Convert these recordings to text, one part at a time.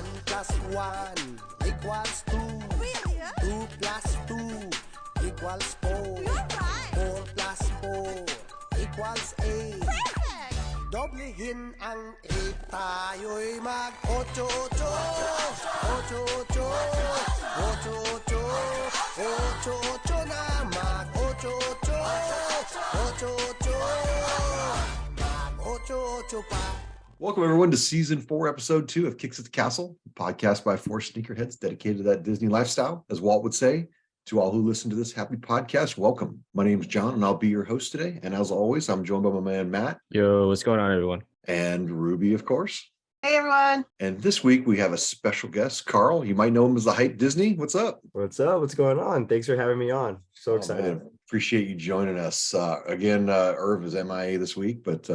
1 plus 1 equals 2. Really? 2 plus 2 equals 4. You're right. 4 plus 4 equals 8. Perfect. Doblehin ang 8, tayo'y mag-8-8. 8-8. 8-8. 8-8 na mag-8-8. 8-8. Mag-8-8 pa. Welcome, everyone, to Season 4, Episode 2 of Kicks at the Castle, a podcast by 4 sneakerheads dedicated to that Disney lifestyle. As Walt would say, to all who listen to this happy podcast, welcome. My name is John, and I'll be your host today. And as always, I'm joined by my man, Matt. Yo, what's going on, everyone? And Ruby, of course. Hey, everyone. And this week, we have a special guest, Carl. You might know him as the Hype Disney. What's up? What's up? What's going on? Thanks for having me on. So excited. Man, appreciate you joining us. Again, Irv is MIA this week, but,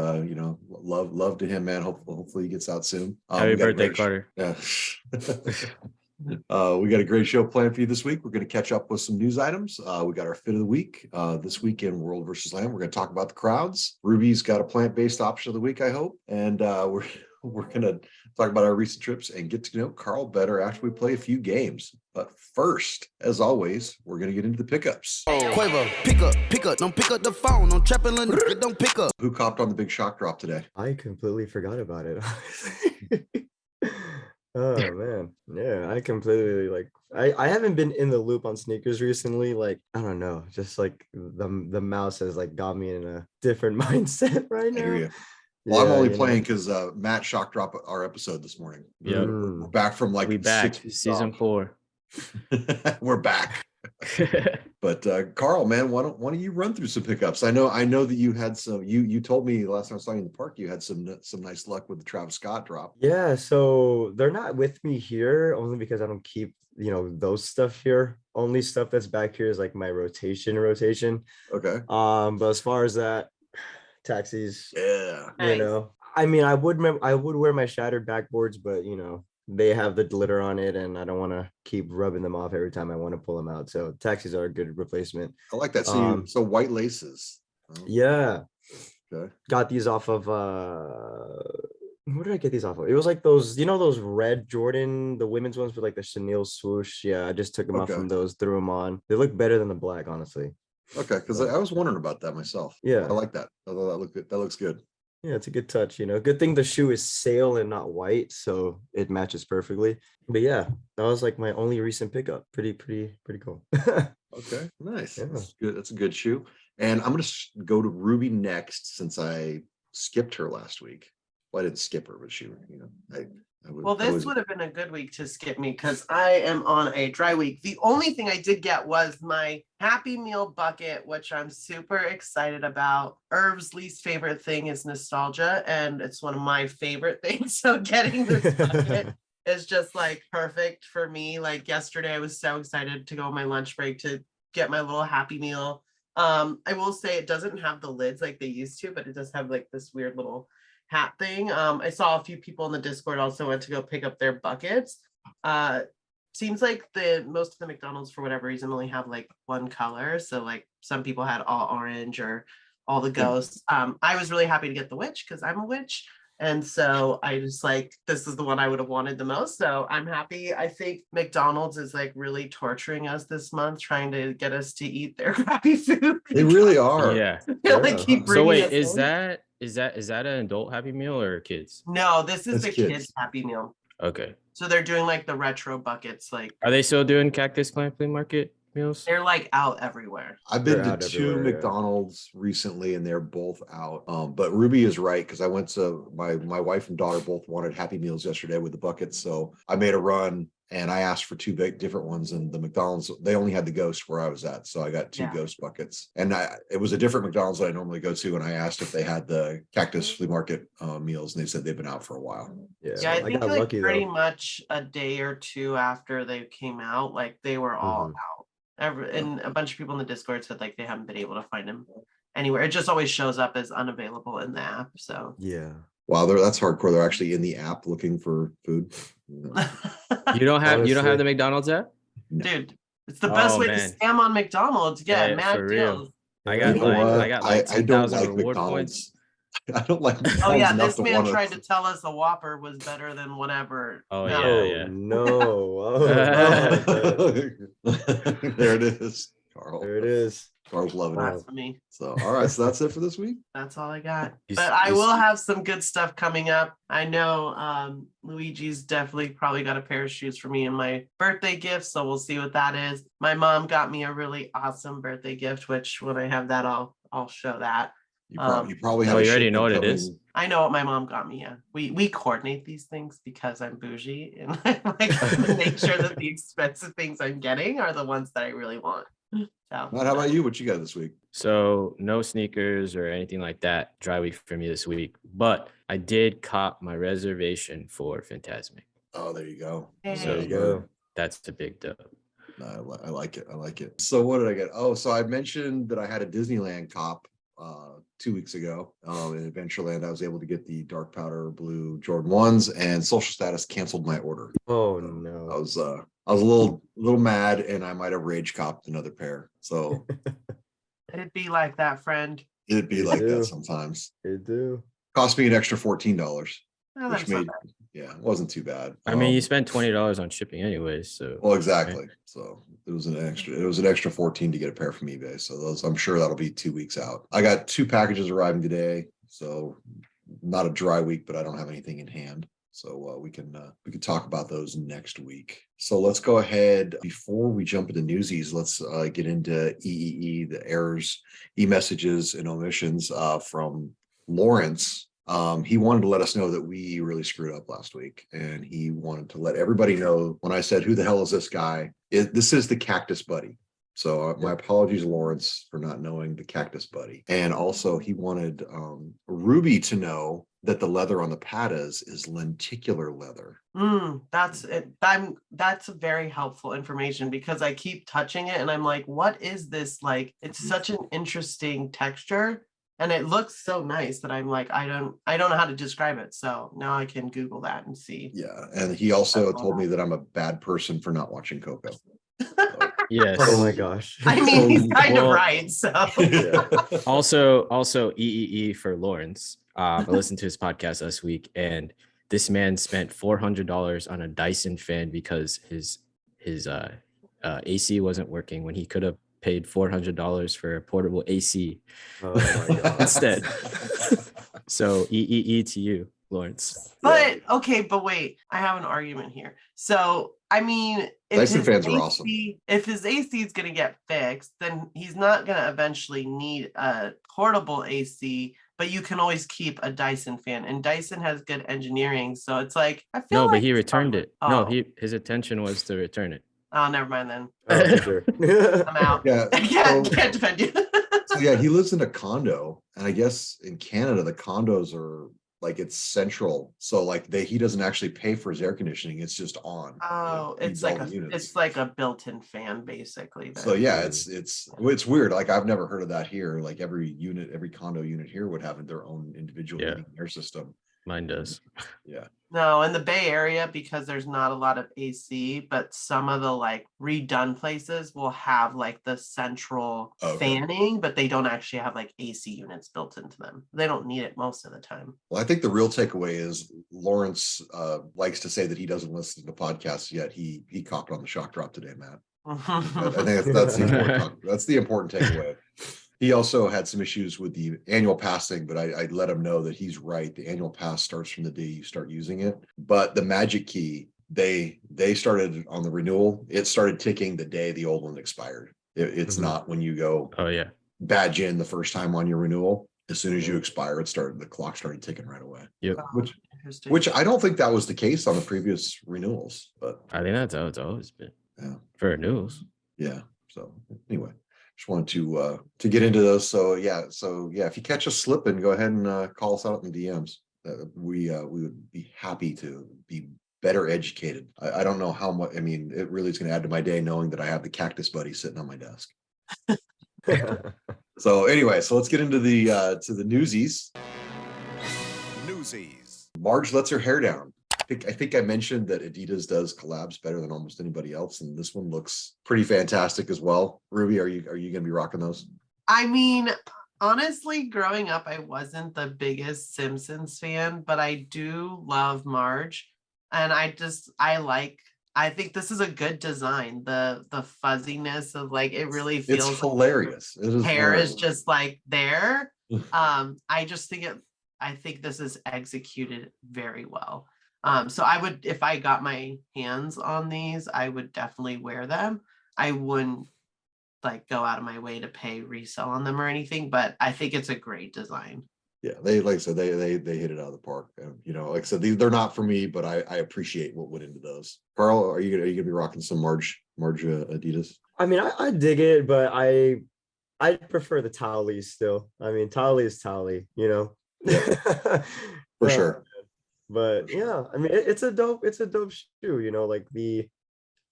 love to him, man. Hopefully he gets out soon. Happy birthday, Carter. Yeah. We got a great show planned for you this week. We're going to catch up with some news items. We got our fit of the week this week in World versus Land. We're going to talk about the crowds. Ruby's got a plant-based option of the week, I hope, and we're going to talk about our recent trips and get to know Carl better after we play a few games. But first, as always, we're going to get into the pickups. Quavo, pick up, don't pick up the phone, don't trap and don't pick up. Who copped on the big shock drop today? I completely forgot about it. Oh man, yeah, I completely I haven't been in the loop on sneakers recently. Like, I don't know, just like the mouse has like got me in a different mindset right now. I hear you. Well, I'm only playing because Matt shock dropped our episode this morning. Yeah, we're back from like we back 6 season 4. We're back. But Carl, man, why don't you run through some pickups? I know that you had some. You told me last time I saw you in the park you had some nice luck with the Travis Scott drop. Yeah, so they're not with me here only because I don't keep those stuff here. Only stuff that's back here is like my rotation. Okay. But as far as that, taxis. Yeah. I mean, I would wear my shattered backboards, but they have the glitter on it, and I don't want to keep rubbing them off every time I want to pull them out. So taxis are a good replacement. I like that. So white laces. Oh. Yeah. Okay. Got these off of where did I get these off of? It was like those, those red Jordan, the women's ones with like the chenille swoosh. Yeah, I just took them off from those, threw them on. They look better than the black, honestly. Okay, because I was wondering about that myself. Yeah, I like that. Although that looks good. Yeah, it's a good touch. Good thing the shoe is sail and not white, so it matches perfectly. But yeah, that was like my only recent pickup. Pretty cool. Okay, nice. Yeah. That's good. That's a good shoe. And I'm gonna go to Ruby next since I skipped her last week. Well, I didn't skip her, but she, This would have been a good week to skip me because I am on a dry week. The only thing I did get was my Happy Meal bucket, which I'm super excited about. Irvs' least favorite thing is nostalgia, and it's one of my favorite things. So getting this bucket is just like perfect for me. Like yesterday, I was so excited to go on my lunch break to get my little Happy Meal. I will say it doesn't have the lids like they used to, but it does have like this weird little hat thing. I saw a few people in the Discord also went to go pick up their buckets. Seems like most of the McDonald's for whatever reason only have like one color. So like some people had all orange or all the ghosts. I was really happy to get the witch because I'm a witch. And so I just this is the one I would have wanted the most. So I'm happy. I think McDonald's is like really torturing us this month, trying to get us to eat their crappy food. They really are. Yeah. So wait, is that an adult Happy Meal or kids? No, this is the kids. kids Happy Meal. Okay. So they're doing like the retro buckets. Like, are they still doing Cactus Plant Flea Market meals? they're like out everywhere. I've been They're to out 2 everywhere, McDonald's recently, and they're both out. But Ruby is right because I went to my wife and daughter both wanted Happy Meals yesterday with the buckets, so I made a run and I asked for 2 big different ones. And the McDonald's, they only had the Ghost where I was at, so I got 2 Ghost buckets. And it was a different McDonald's that I normally go to, and I asked if they had the Cactus Flea Market meals, and they said they've been out for a while. Yeah, I think got like lucky, pretty though. much a day or 2 after they came out, like they were all out. And a bunch of people in the Discord said like they haven't been able to find them anywhere. It just always shows up as unavailable in the app. So Yeah. Wow, that's hardcore. They're actually in the app looking for food. You don't have the McDonald's app? dude, it's the best way to scam on McDonald's. Yeah, mad for real. deals. I got You know what? I got like I don't 2,000 like reward McDonald's. points. I don't like. Oh yeah, enough this man tried to to tell us a Whopper was better than whatever. Oh No. yeah. No. Oh, there it is, Carl. there it is. Carl's loving it. Blasphemy. So, all right. So that's it for this week. That's all I got. You- But I you- will have some good stuff coming up. I know Luigi's definitely probably got a pair of shoes for me in my birthday gift, so we'll see what that is. My mom got me a really awesome birthday gift, which when I have that, I'll show that. You probably have. Oh, a you already shipment know what it coming. is? I know what my mom got me. Yeah, we coordinate these things because I'm bougie and I like to make sure that the expensive things I'm getting are the ones that I really want. So, Matt, how about you? What you got this week? So no sneakers or anything like that. Dry week for me this week, but I did cop my reservation for Fantasmic. Oh, there you go. Hey. So There you go. that's a big dub. No, I like it. I like it. So what did I get? Oh, so I mentioned that I had a Disneyland cop 2 weeks ago. In Adventureland, I was able to get the dark powder blue Jordan 1s, and Social Status canceled my order. Oh I no. was a little mad, and I might have rage copped another pair. So it'd be like that, friend. it'd be You like do. that sometimes. It do. Cost me an extra $14, Oh, which that's not made bad. it wasn't too bad. I mean, you spent $20 on shipping anyways, so Well, exactly. So it was an extra 14 to get a pair from eBay. So those, I'm sure that'll be 2 weeks out. I got 2 packages arriving today. So not a dry week, but I don't have anything in hand. So we can talk about those next week. So let's go ahead. Before we jump into newsies, let's get into EEE, the errors, e-messages and omissions from Lawrence. He wanted to let us know that we really screwed up last week, and he wanted to let everybody know when I said, "Who the hell is this guy?" This is the Cactus Buddy. So my apologies, Lawrence, for not knowing the Cactus Buddy. And also he wanted Ruby to know that the leather on the pattas is lenticular leather. That's it. That's very helpful information because I keep touching it and I'm like, what is this? Like, it's such an interesting texture. And it looks so nice that I'm like, I don't know how to describe it. So now I can Google that and see. Yeah. And he also told me that I'm a bad person for not watching Coco. yes. Oh my gosh. I mean, he's kind of Well, right. So Also EEE for Lawrence. I listened to his podcast last week, and this man spent $400 on a Dyson fan because his AC wasn't working when he could have paid $400 for a portable AC Oh my god. instead. So EEE to you, Lawrence. but okay, but wait, I have an argument here. So I mean, if Dyson his fans are AC awesome. If his AC is gonna get fixed, then he's not gonna eventually need a portable AC, but you can always keep a Dyson fan. And Dyson has good engineering. So it's like I feel No, like but he it's returned probably- it. No, Oh. his intention was to return it. Oh, never mind then. Oh, for sure. I'm out. Yeah. I can't So- defend you. So yeah, he lives in a condo, and I guess in Canada the condos are like it's central. So like he doesn't actually pay for his air conditioning; it's just on. Oh, It it's feeds all like the units. it's like a built-in fan, basically. So then. yeah, it's weird. Like I've never heard of that here. Like every condo unit here would have their own individual Yeah. heating air system. Mine does. Yeah. No, in the Bay Area, because there's not a lot of AC, but some of the like redone places will have like the central Okay. fanning, but they don't actually have like AC units built into them. They don't need it most of the time. Well, I think the real takeaway is Lawrence likes to say that he doesn't listen to podcasts yet. He copped on the shock drop today, Matt. I think that's the important, that's the important takeaway. He also had some issues with the annual passing, but I let him know that he's right. The annual pass starts from the day you start using it. But the magic key, they started on the renewal. It started ticking the day the old one expired. It's Mhm. not when you go Oh yeah. badge in the first time on your renewal. As soon as you expire, the clock started ticking right away. Yep. Interesting. Which I don't think that was the case on the previous renewals, but I think that's how it's always been yeah. for renewals. Yeah. So anyway, just wanted to get into those. So yeah, if you catch us slipping, go ahead and call us out in the DMs. We would be happy to be better educated. I don't know how much. I mean, it really is going to add to my day knowing that I have the Cactus Buddy sitting on my desk. So anyway, so let's get into the newsies. Newsies. Marge lets her hair down. I think I mentioned that Adidas does collabs better than almost anybody else, and this one looks pretty fantastic as well. Ruby, are you going to be rocking those? I mean, honestly, growing up, I wasn't the biggest Simpsons fan, but I do love Marge. And I think this is a good design. The fuzziness of like, it really feels It's hilarious. It is hair hilarious. is just like there. I think this is executed very well. So I would, if I got my hands on these, I would definitely wear them. I wouldn't like go out of my way to pay resell on them or anything, but I think it's a great design. Yeah, they like I said, they hit it out of the park. And, you know, like I said, they're not for me, but I appreciate what went into those. Carl, are you gonna be rocking some Marge Adidas? I mean, I dig it, but I prefer the Towley still. I mean, Towley is Towley, you know. For sure. But yeah, I mean, it's a dope shoe, you know, like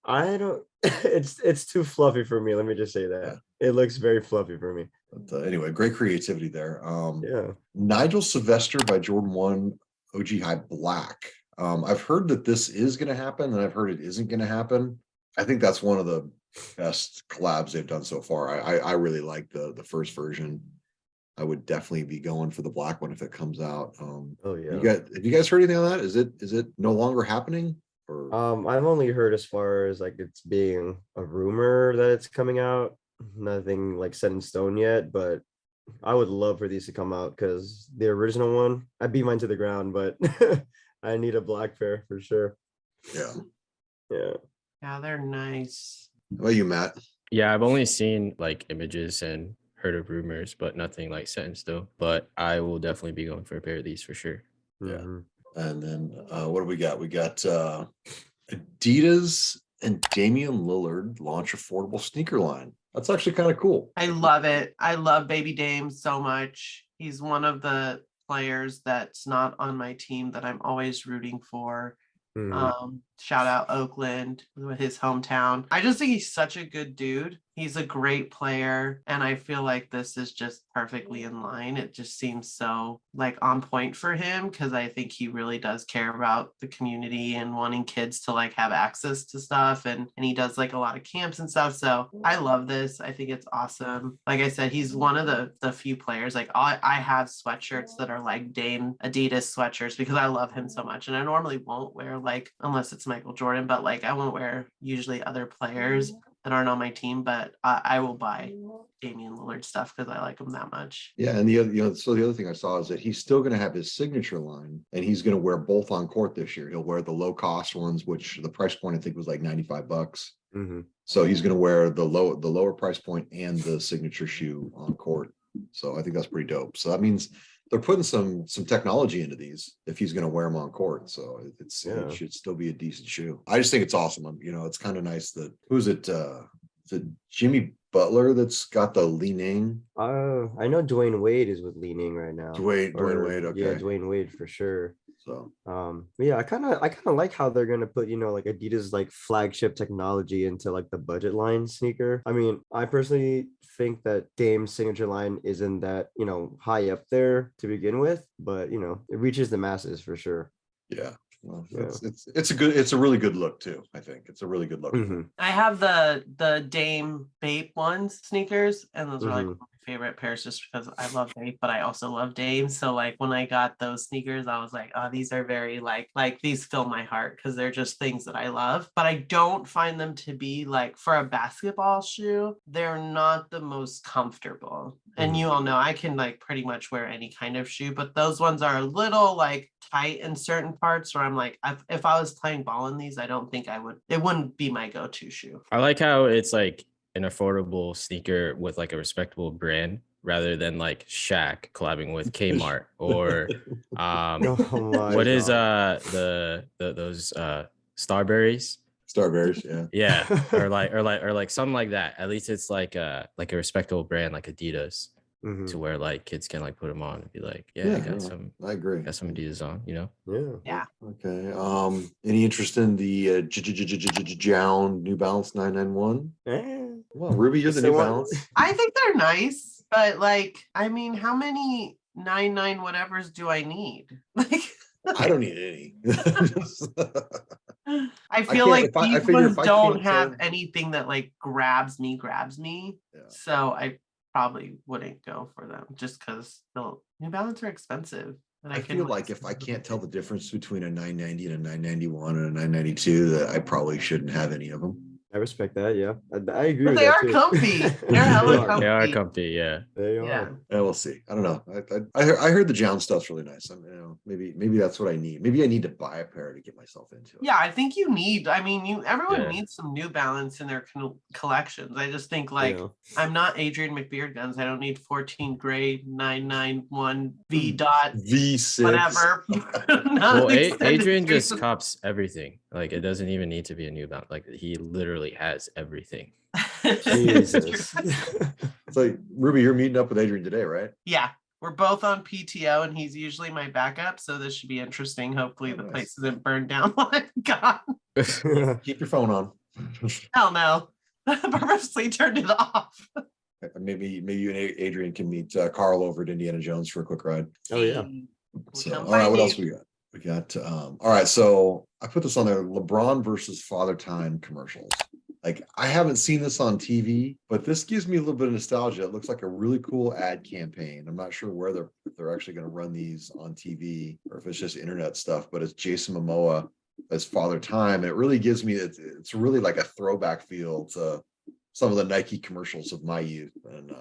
I don't it's too fluffy for me, let me just say that. It looks very fluffy for me. But anyway, great creativity there. Yeah. Nigel Sylvester by Jordan 1 OG High Black. I've heard that this is going to happen, and I've heard it isn't going to happen. I think that's one of the best collabs they've done so far. I really like the first version. I would definitely be going for the black one if it comes out. Oh yeah. Have you guys heard anything on that? Is it no longer happening? Or I've only heard as far as like it's being a rumor that it's coming out. Nothing like set in stone yet, but I would love for these to come out because the original one, I beat mine to the ground, but I need a black pair for sure. Yeah. Yeah, they're nice. How about you, Matt? Yeah, I've only seen like images and heard of rumors, but nothing like set in stone. But I will definitely be going for a pair of these for sure. Yeah. Mhm. And then what do we got? We got Adidas and Damian Lillard launch affordable sneaker line. That's actually kind of cool. I love it. I love Baby Dame so much. He's one of the players that's not on my team that I'm always rooting for. Shout out Oakland with his hometown. I just think he's such a good dude. He's a great player, and I feel like this is just perfectly in line. It just seems so like on point for him because I think he really does care about the community and wanting kids to like have access to stuff, and he does like a lot of camps and stuff. So I love this. I think it's awesome. Like I said, he's one of the few players. Like I have sweatshirts that are like Dame Adidas sweatshirts because I love him so much, and I normally won't wear like unless it's Michael Jordan, but like I won't wear usually other players that aren't on my team, but I will buy Damian Lillard stuff because I like him that much. Yeah, and the other thing I saw is that he's still going to have his signature line, and he's going to wear both on court this year. He'll wear the low cost ones, which the price point I think was like $95. Mm-hmm. So he's going to wear the lower price point and the signature shoe on court. So I think that's pretty dope. So that means they're putting some technology into these if he's going to wear them on court. So it should still be a decent shoe. I just think it's awesome. You know, it's kind of nice that who's it? The Jimmy Butler that's got the Li-Ning. I know Dwayne Wade is with Li-Ning right now. Dwayne Wade. Okay. Yeah, Dwayne Wade for sure. So yeah, I kind of like how they're gonna put, you know, like Adidas like flagship technology into like the budget line sneaker. I mean, I personally think that Dame's signature line isn't that, you know, high up there to begin with, but you know, it reaches the masses for sure. Yeah. Well, it's a really good look too. I think it's a really good look. Mm-hmm. I have the Dame Bape ones sneakers, and those are like one of my favorite pairs just because I love Bape, but I also love Dame. So like when I got those sneakers, I was like, oh, these are very like these fill my heart because they're just things that I love. But I don't find them to be like for a basketball shoe, they're not the most comfortable. And you all know I can like pretty much wear any kind of shoe, but those ones are a little like tight in certain parts where I'm like, if I was playing ball in these, I don't think it wouldn't be my go-to shoe. I like how it's like an affordable sneaker with like a respectable brand rather than like Shaq collabing with Kmart or what is those Starberries? Starberries, yeah, or like something like that. At least it's like a respectable brand like Adidas. To where like kids can like put them on and be like, I got some Adidas on, you know? Yeah. Okay. Any interest in the Jown New Balance 991? Well, Ruby, you're the New Balance. I think they're nice, but like, I mean, how many 99 whatevers do I need? Like, I don't need any. I feel like these ones don't have anything that like grabs me. Yeah. So I probably wouldn't go for them just because New Balance are expensive. And I feel like if I can't tell the difference between a 990 and a 991 and a 992, that I probably shouldn't have any of them. I respect that. Yeah, I agree. But with they that are too. comfy. They're hella comfy. They are comfy, yeah. They are. Yeah. Yeah, we'll see. I don't know. I heard the Jown stuff's really nice. Maybe that's what I need. Maybe I need to buy a pair to get myself into it. Yeah, I think you need. I mean, everyone needs some New Balance in their collections. I just think I'm not Adrian McBeard guns. I don't need 14 gray 991 V dot V6 whatever. Well, Adrian just cops everything. Like it doesn't even need to be a New Balance. Like he literally has everything. Jesus. So Ruby, you're meeting up with Adrian today, right? Yeah, we're both on PTO, and he's usually my backup, so this should be interesting. Hopefully, the place isn't burned down while I'm gone. Keep your phone on. Hell no, purposely turned it off. Maybe you and Adrian can meet Carl over at Indiana Jones for a quick ride. Oh yeah. So, all right, what else we got? We got all right. So I put this on there: LeBron versus Father Time commercials. Like I haven't seen this on TV, but this gives me a little bit of nostalgia. It looks like a really cool ad campaign. I'm not sure where they're actually going to run these on TV or if it's just internet stuff, but it's Jason Momoa as Father Time. And it really gives me, it's really like a throwback feel to some of the Nike commercials of my youth. And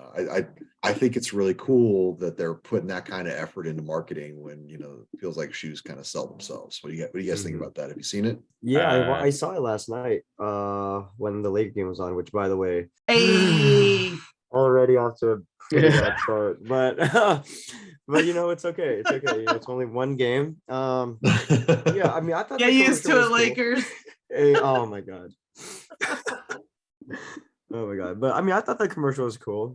I think it's really cool that they're putting that kind of effort into marketing when, it feels like shoes kind of sell themselves. What do you guys think about that? Have you seen it? Yeah, I saw it last night when the Lakers game was on, which by the way, already off to a pretty bad start, but it's okay. It's okay. It's only one game. Yeah, I mean, I thought get used to it, cool. Lakers. Hey, oh my god. Oh my god. But I mean, I thought that commercial was cool,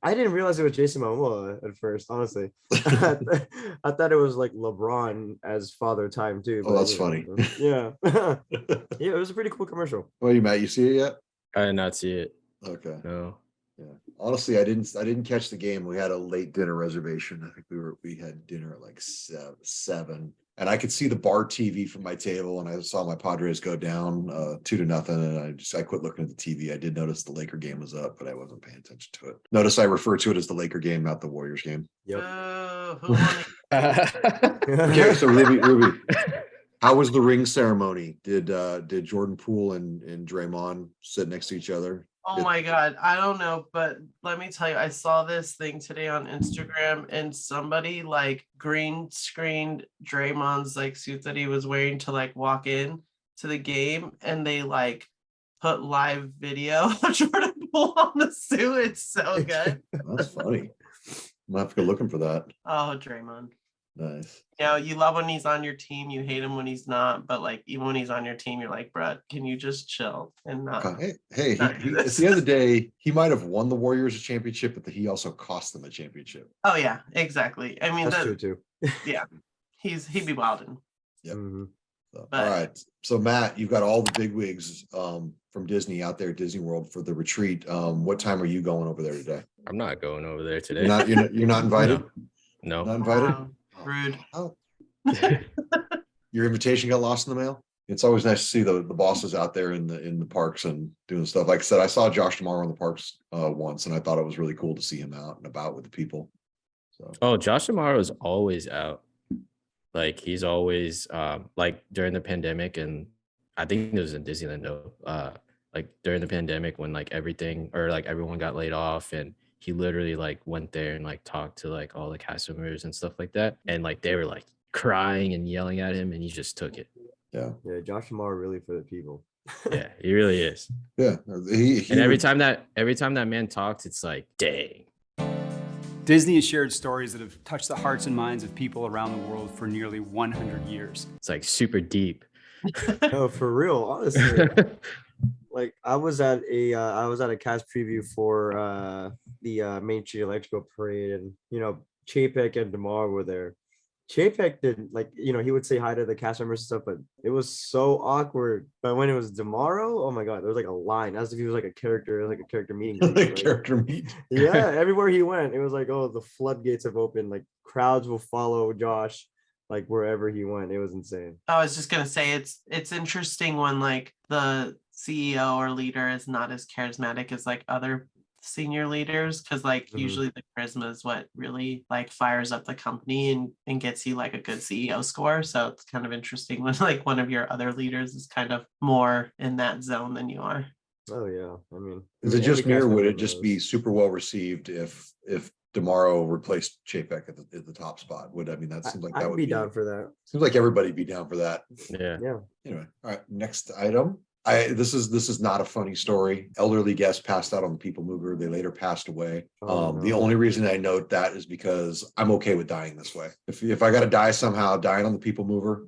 I didn't realize it was Jason Momoa at first, honestly. I thought it was like LeBron as Father Time too. Oh, that's funny. Yeah. Yeah, it was a pretty cool commercial. What do you, Matt? You see it yet? I did not see it. Okay. No. Yeah. Honestly, I didn't catch the game. We had a late dinner reservation. I think we had dinner at like 7. And I could see the bar TV from my table, and I saw my Padres go down 2-0, and I quit looking at the TV. I did notice the Laker game was up, but I wasn't paying attention to it. Notice I refer to it as the Laker game, not the Warriors game. Yep. Who won it? Okay, so Ruby, how was the ring ceremony? Did Jordan Poole and Draymond sit next to each other? Oh my God, I don't know, but let me tell you, I saw this thing today on Instagram, and somebody like green screened Draymond's like suit that he was wearing to like walk in to the game, and they like put live video of Jordan Poole on the suit. It's so good. That's funny. I'm gonna have to go looking for that. Oh, Draymond. Nice. You love when he's on your team, you hate him when he's not, but like even when he's on your team, you're like, bruh, can you just chill and not? Hey, at the end of the day, he might have won the Warriors a championship, but he also cost them a championship. Oh yeah, exactly. I mean, that's true too. Yeah, he'd be wilding. Yep. Mm-hmm. So, all right. So Matt, you've got all the big wigs from Disney out there at Disney World for the retreat. What time are you going over there today? I'm not going over there today. You're not invited? No. Not invited? Rude. Oh. Your invitation got lost in the mail? It's always nice to see the bosses out there in the parks and doing stuff. Like I said, I saw Josh Tomorrow in the parks once, and I thought it was really cool to see him out and about with the people. So. Oh, Josh Tomorrow is always out. Like he's always like during the pandemic, and I think it was in Disneyland though. Like during the pandemic when like everything or like everyone got laid off, and he literally like went there and like talked to like all the cast members and stuff like that, and like they were like crying and yelling at him, and he just took it. Yeah, Josh Moore really for the people. Yeah, he really is. Yeah, and every time that man talks, it's like, dang. Disney has shared stories that have touched the hearts and minds of people around the world for nearly 100 years. It's like super deep. No, for real, honestly. Like I was at a cast preview for the Main Street Electrical Parade, and Chapek and DeMar were there. Chapek did he would say hi to the cast members and stuff, but it was so awkward. But when it was DeMaro, oh my god, there was like a line as if he was like a character, like a character meeting. Character meet. Yeah, everywhere he went, it was like, oh, the floodgates have opened. Like crowds will follow Josh, like wherever he went. It was insane. I was just gonna say it's interesting when like the CEO or leader is not as charismatic as like other senior leaders, because like usually the charisma is what really like fires up the company and gets you like a good CEO score. So it's kind of interesting when like one of your other leaders is kind of more in that zone than you are. Oh yeah, I mean, is it just me or would it just be super well received if Damaro replaced Chapek at the top spot? That seems like that would be down for that. Seems like everybody'd be down for that. Yeah. Anyway, all right. Next item. This is not a funny story. Elderly guest passed out on the People Mover. They later passed away. The only reason I note that is because I'm okay with dying this way. If I got to die somehow, dying on the People Mover,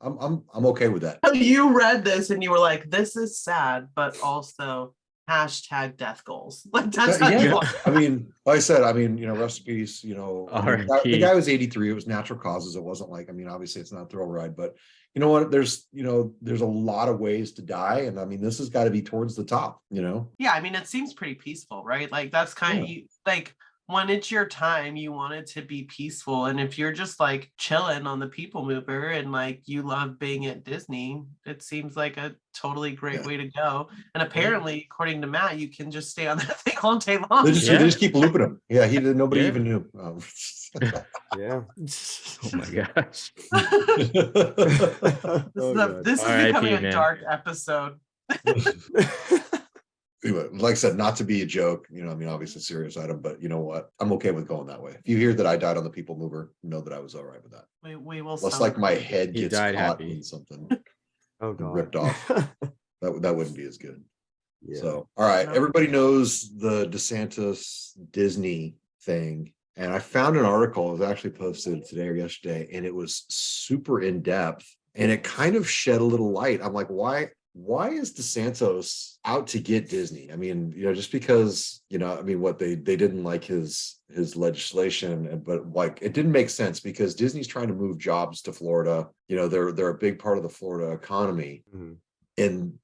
I'm okay with that. You read this and you were like, "This is sad," but also hashtag death goals. Like that's how you are. I mean, like I said, rest in peace. The guy was 83. It was natural causes. It wasn't like, obviously it's not a thrill ride, but you know what? There's a lot of ways to die, and this has got to be towards the top. Yeah, it seems pretty peaceful, right? Like that's kind of like when it's your time, you want it to be peaceful, and if you're just like chilling on the People Mover and like you love being at Disney, it seems like a totally great way to go. And apparently, according to Matt, you can just stay on that thing all day long. They just keep looping him. Yeah, nobody even knew. Yeah. Oh my gosh. This is becoming a dark episode. Anyway, like I said, not to be a joke, obviously a serious item, but you know what? I'm okay with going that way. If you hear that I died on the People Mover, know that I was all right with that. We will. Less like my head gets caught in something ripped off. That wouldn't be as good. Yeah. So, all right, everybody knows the DeSantis Disney thing. And I found an article, it was actually posted today or yesterday, and it was super in depth, and it kind of shed a little light. I'm like, why is DeSantis out to get Disney? Just because, what they didn't like his legislation, but like it didn't make sense because Disney's trying to move jobs to Florida. They're a big part of the Florida economy. Mm-hmm. And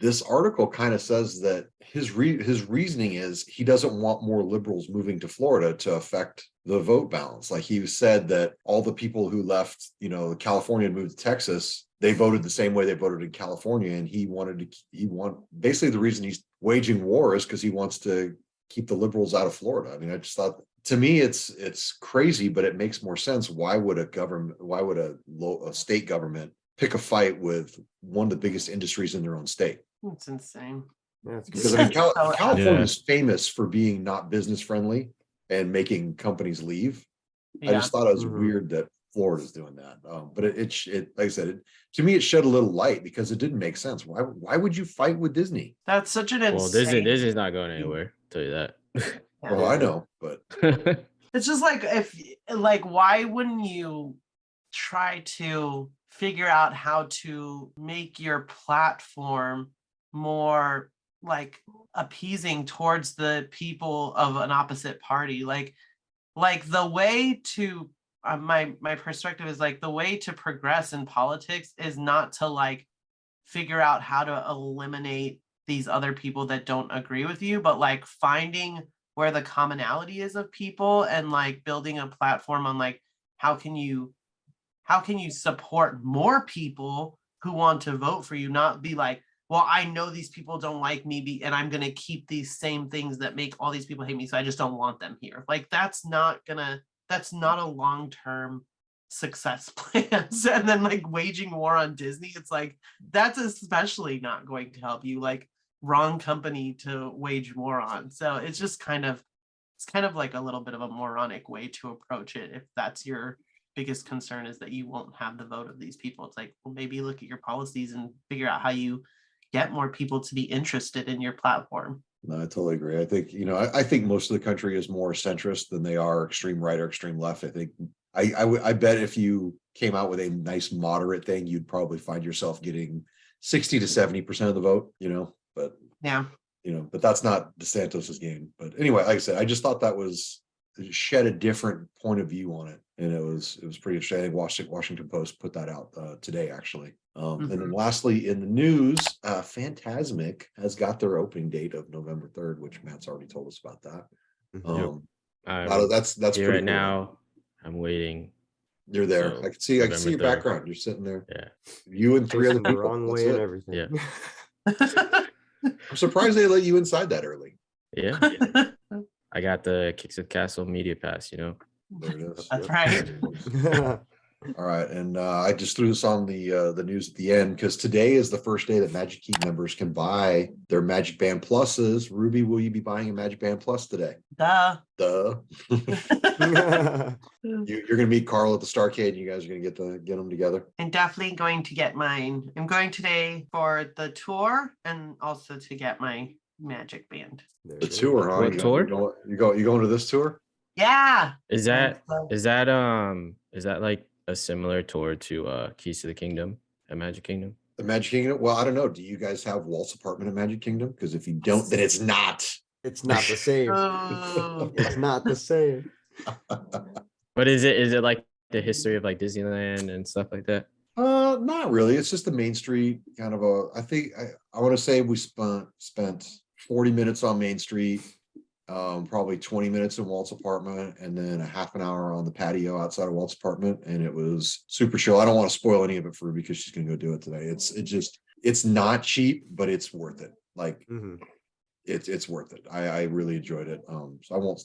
this article kind of says that his reasoning is he doesn't want more liberals moving to Florida to affect the vote balance. Like he said that all the people who left, California and moved to Texas, they voted the same way they voted in California. And basically the reason he's waging war is because he wants to keep the liberals out of Florida. I just thought, to me, it's crazy, but it makes more sense. Why would a state government pick a fight with one of the biggest industries in their own state? It's insane. Yeah, because California is famous for being not business friendly and making companies leave. Yeah. I just thought it was weird that Florida's doing that. But it like I said, to me, it shed a little light because it didn't make sense. Why would you fight with Disney? That's such an insane. Well, Disney's not going anywhere. I'll tell you that. Yeah. Well, I know, but it's just why wouldn't you try to figure out how to make your platform more like appeasing towards the people of an opposite party? Like the way to my perspective is like the way to progress in politics is not to like figure out how to eliminate these other people that don't agree with you, but like finding where the commonality is of people and like building a platform on like how can you support more people who want to vote for you, not be like, well, I know these people don't like me and I'm going to keep these same things that make all these people hate me, so I just don't want them here. Like that's not a long-term success plan. And then like waging war on Disney, it's like that's especially not going to help you. Like wrong company to wage war on. So it's just kind of like a little bit of a moronic way to approach it. If that's your biggest concern is that you won't have the vote of these people, it's like, well, maybe look at your policies and figure out how you get more people to be interested in your platform. No, I totally agree. I think, I think most of the country is more centrist than they are extreme right or extreme left. I think I bet if you came out with a nice moderate thing, you'd probably find yourself getting 60 to 70% of the vote, but yeah, but that's not DeSantos's game. But anyway, like I said, I just thought that shed a different point of view on it. And it was pretty interesting. Washington Post put that out today, actually. And then lastly, in the news, Fantasmic has got their opening date of November 3rd, which Matt's already told us about that. That's pretty right cool. Now. I'm waiting. You're there. So, I can see your 3rd. Background. You're sitting there. Yeah. You and 3 other people. The wrong way and everything. Yeah. I'm surprised they let you inside that early. Yeah. I got the Kicks at the Castle media pass, you know. There it is. That's right. All right, and I just threw this on the news at the end because today is the first day that Magic Key members can buy their Magic Band Pluses. Ruby, will you be buying a Magic Band Plus today? Duh. You're gonna meet Carl at the Starcade, and you guys are gonna get them together. I'm definitely going to get mine. I'm going today for the tour and also to get my Magic Band. The tour, huh? What tour? You going to this tour? Yeah. Is that like a similar tour to Keys to the Kingdom at Magic Kingdom? The Magic Kingdom? Well, I don't know. Do you guys have Walt's apartment at Magic Kingdom? Because if you don't, then it's not. It's not the same. It's not the same. But is it like the history of like Disneyland and stuff like that? Not really. It's just a Main Street kind of I think I want to say we spent 40 minutes on Main Street, probably 20 minutes in Walt's apartment, and then a half an hour on the patio outside of Walt's apartment, and it was super chill. I don't want to spoil any of it for her because she's gonna go do it today. It's not cheap, but it's worth it. Like it's worth it. I really enjoyed it. So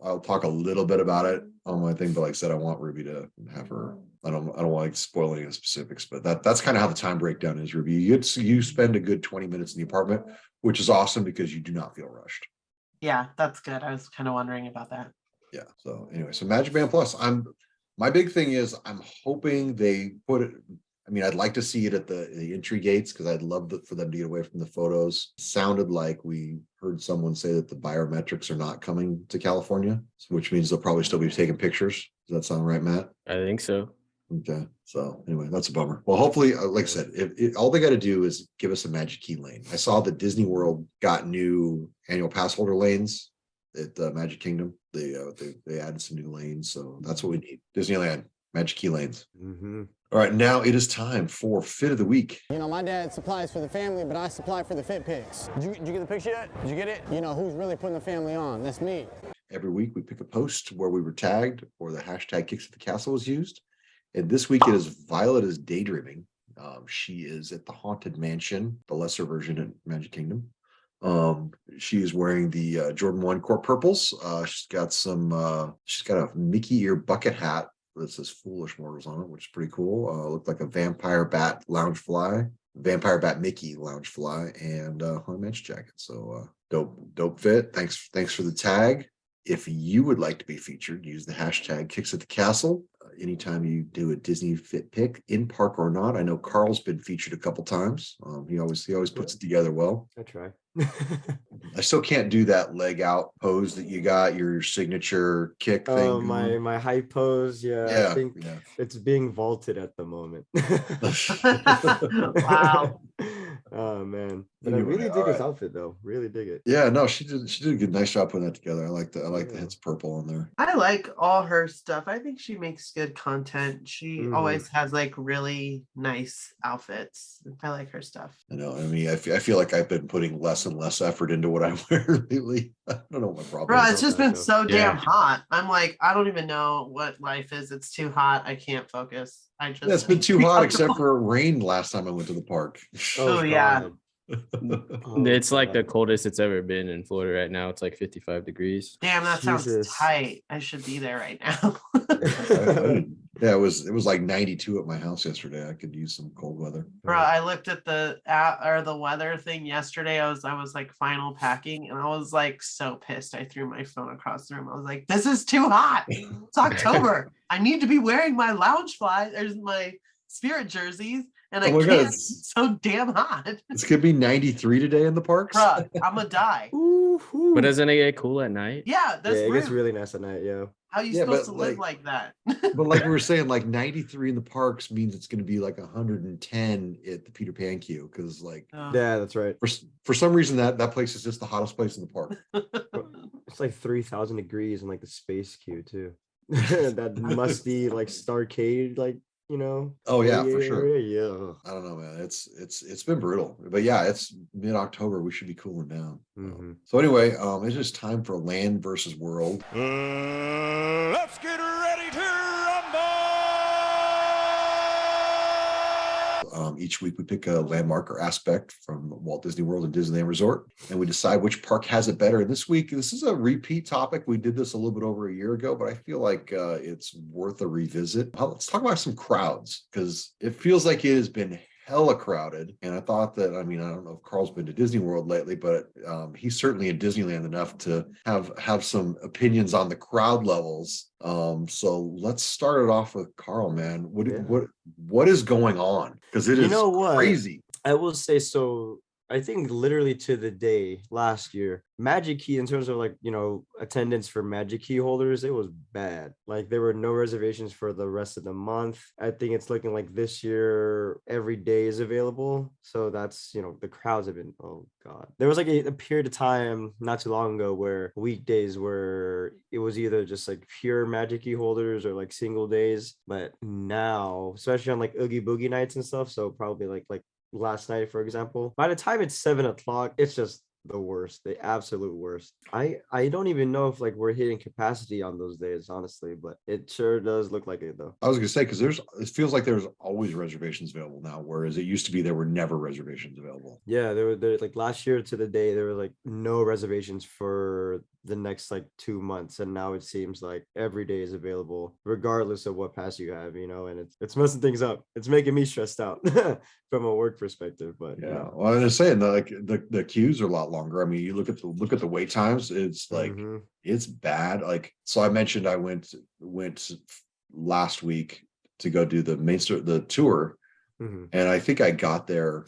I'll talk a little bit about it on my thing, but like I said, I want Ruby to have her. I don't want to spoil any of the specifics, but that's kind of how the time breakdown is, Ruby. You spend a good 20 minutes in the apartment, which is awesome because you do not feel rushed. Yeah, that's good. I was kind of wondering about that. Yeah. So anyway, so Magic Band Plus. My big thing is I'm hoping they put it. I mean, I'd like to see it at the entry gates because I'd love for them to get away from the photos. Sounded like we heard someone say that the biometrics are not coming to California, which means they'll probably still be taking pictures. Does that sound right, Matt? I think so. Okay. So anyway, that's a bummer. Well, hopefully, like I said, all they got to do is give us a Magic Key lane. I saw that Disney World got new annual pass holder lanes at the Magic Kingdom. They added some new lanes, so that's what we need. Disneyland Magic Key lanes. All right, now it is time for Fit of the Week. You know, my dad supplies for the family, but I supply for the fit pics. Did you get the picture yet? Did you get it? You know, who's really putting the family on? That's me. Every week we pick a post where we were tagged or the hashtag Kicks at the Castle was used. And this week it is Violet is daydreaming. She is at the Haunted Mansion, the lesser version at Magic Kingdom. She is wearing the Jordan 1 Court Purples. She's got a Mickey ear bucket hat that says Foolish Mortals on it, which is pretty cool. Looked like a Vampire Bat Loungefly, Vampire Bat Mickey Loungefly, and Haunted Mansion jacket. So dope fit. Thanks for the tag. If you would like to be featured, use the hashtag Kicks at the Castle. Anytime you do a Disney fit pick, in park or not. I know Carl's been featured a couple times. He always puts it together well. I try. I still can't do that leg out pose that you got, your signature kick thing. Oh, my high pose. Yeah, I think it's being vaulted at the moment. Wow. Oh man, but I really dig his outfit though. Really dig it. Yeah, no, she did a good, nice job putting that together. I like the hits purple on there. I like all her stuff. I think she makes good content. She always has like really nice outfits. I like her stuff. I know. I mean, I feel like I've been putting less and less effort into what I wear lately. I don't know what my problem Bro, is. it's just been so damn hot. I'm like, I don't even know what life is. It's too hot. I can't focus. It's been too hot except for rain last time I went to the park. Oh yeah. It's like the coldest it's ever been in Florida right now. It's like 55 degrees. Damn, that sounds tight. I should be there right now. Yeah, it was like 92 at my house yesterday. I could use some cold weather. Bro, I looked at the weather thing yesterday. I was like final packing, and I was like so pissed. I threw my phone across the room. I was like, "This is too hot. It's October. I need to be wearing my Loungefly. There's my Spirit jerseys." And I can't. It's so damn hot. It's gonna be 93 today in the parks. Bruh, I'm gonna die. But doesn't it get cool at night? Yeah, that's it gets really nice at night. Yeah. How are you supposed to live like that? But like we were saying, like 93 in the parks means it's going to be like 110 at the Peter Pan queue because like yeah, that's right. For some reason that place is just the hottest place in the park. It's like 3,000 degrees in like the space queue too. That musty like Starcade like. You know. Oh yeah, for sure. Yeah. I don't know, man. It's been brutal, but yeah, it's mid-October. We should be cooling down. So anyway, it's just time for Land versus World. Let's get ready to rumble. Each week we pick a landmark or aspect from Walt Disney World and Disneyland Resort, and we decide which park has it better. And this week, this is a repeat topic. We did this a little bit over a year ago, but I feel like it's worth a revisit. Let's talk about some crowds, because it feels like it has been hella crowded. And I thought that, I mean, I don't know if Carl's been to Disney World lately, but he's certainly in Disneyland enough to have some opinions on the crowd levels. So let's start it off with Carl, man. What is going on? Because it is crazy. I will say, so I think literally to the day last year, Magic Key, in terms of like, attendance for Magic Key holders, it was bad. Like there were no reservations for the rest of the month. I think it's looking like this year every day is available. So that's, the crowds have been, oh God. There was like a period of time not too long ago where weekdays were, it was either just like pure Magic Key holders or like single days. But now, especially on like Oogie Boogie nights and stuff, so probably like last night, for example, by the time it's 7 o'clock, it's just the worst, the absolute worst. I don't even know if like we're hitting capacity on those days, honestly, but it sure does look like it though. I was gonna say, because it feels like there's always reservations available now, whereas it used to be there were never reservations available. Yeah, there like last year to the day there were like no reservations for the next like 2 months, and now it seems like every day is available regardless of what pass you have, and it's messing things up. It's making me stressed out from a work perspective. But yeah, well, I was saying the queues are a lot longer. I mean, you look at the wait times, it's like it's bad. Like, so I mentioned I went last week to go do the tour, and I think I got there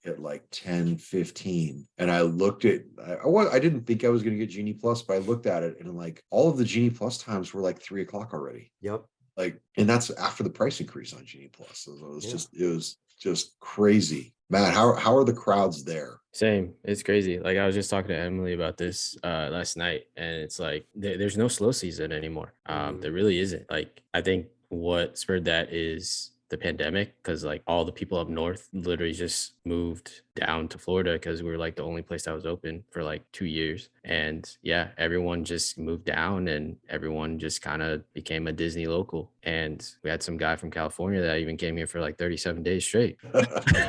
at like 10:15, and I looked at I didn't think I was going to get Genie Plus, but I looked at it and like all of the Genie Plus times were like 3 o'clock already. Yep. Like, and that's after the price increase on Genie Plus. So it was just crazy. Matt, how are the crowds there? Same. It's crazy. Like I was just talking to Emily about this last night, and it's like there's no slow season anymore. There really isn't. Like I think what spurred that is the pandemic, because like all the people up north literally just moved down to Florida because we were like the only place that was open for like 2 years. And yeah, everyone just moved down and everyone just kind of became a Disney local. And we had some guy from California that even came here for like 37 days straight.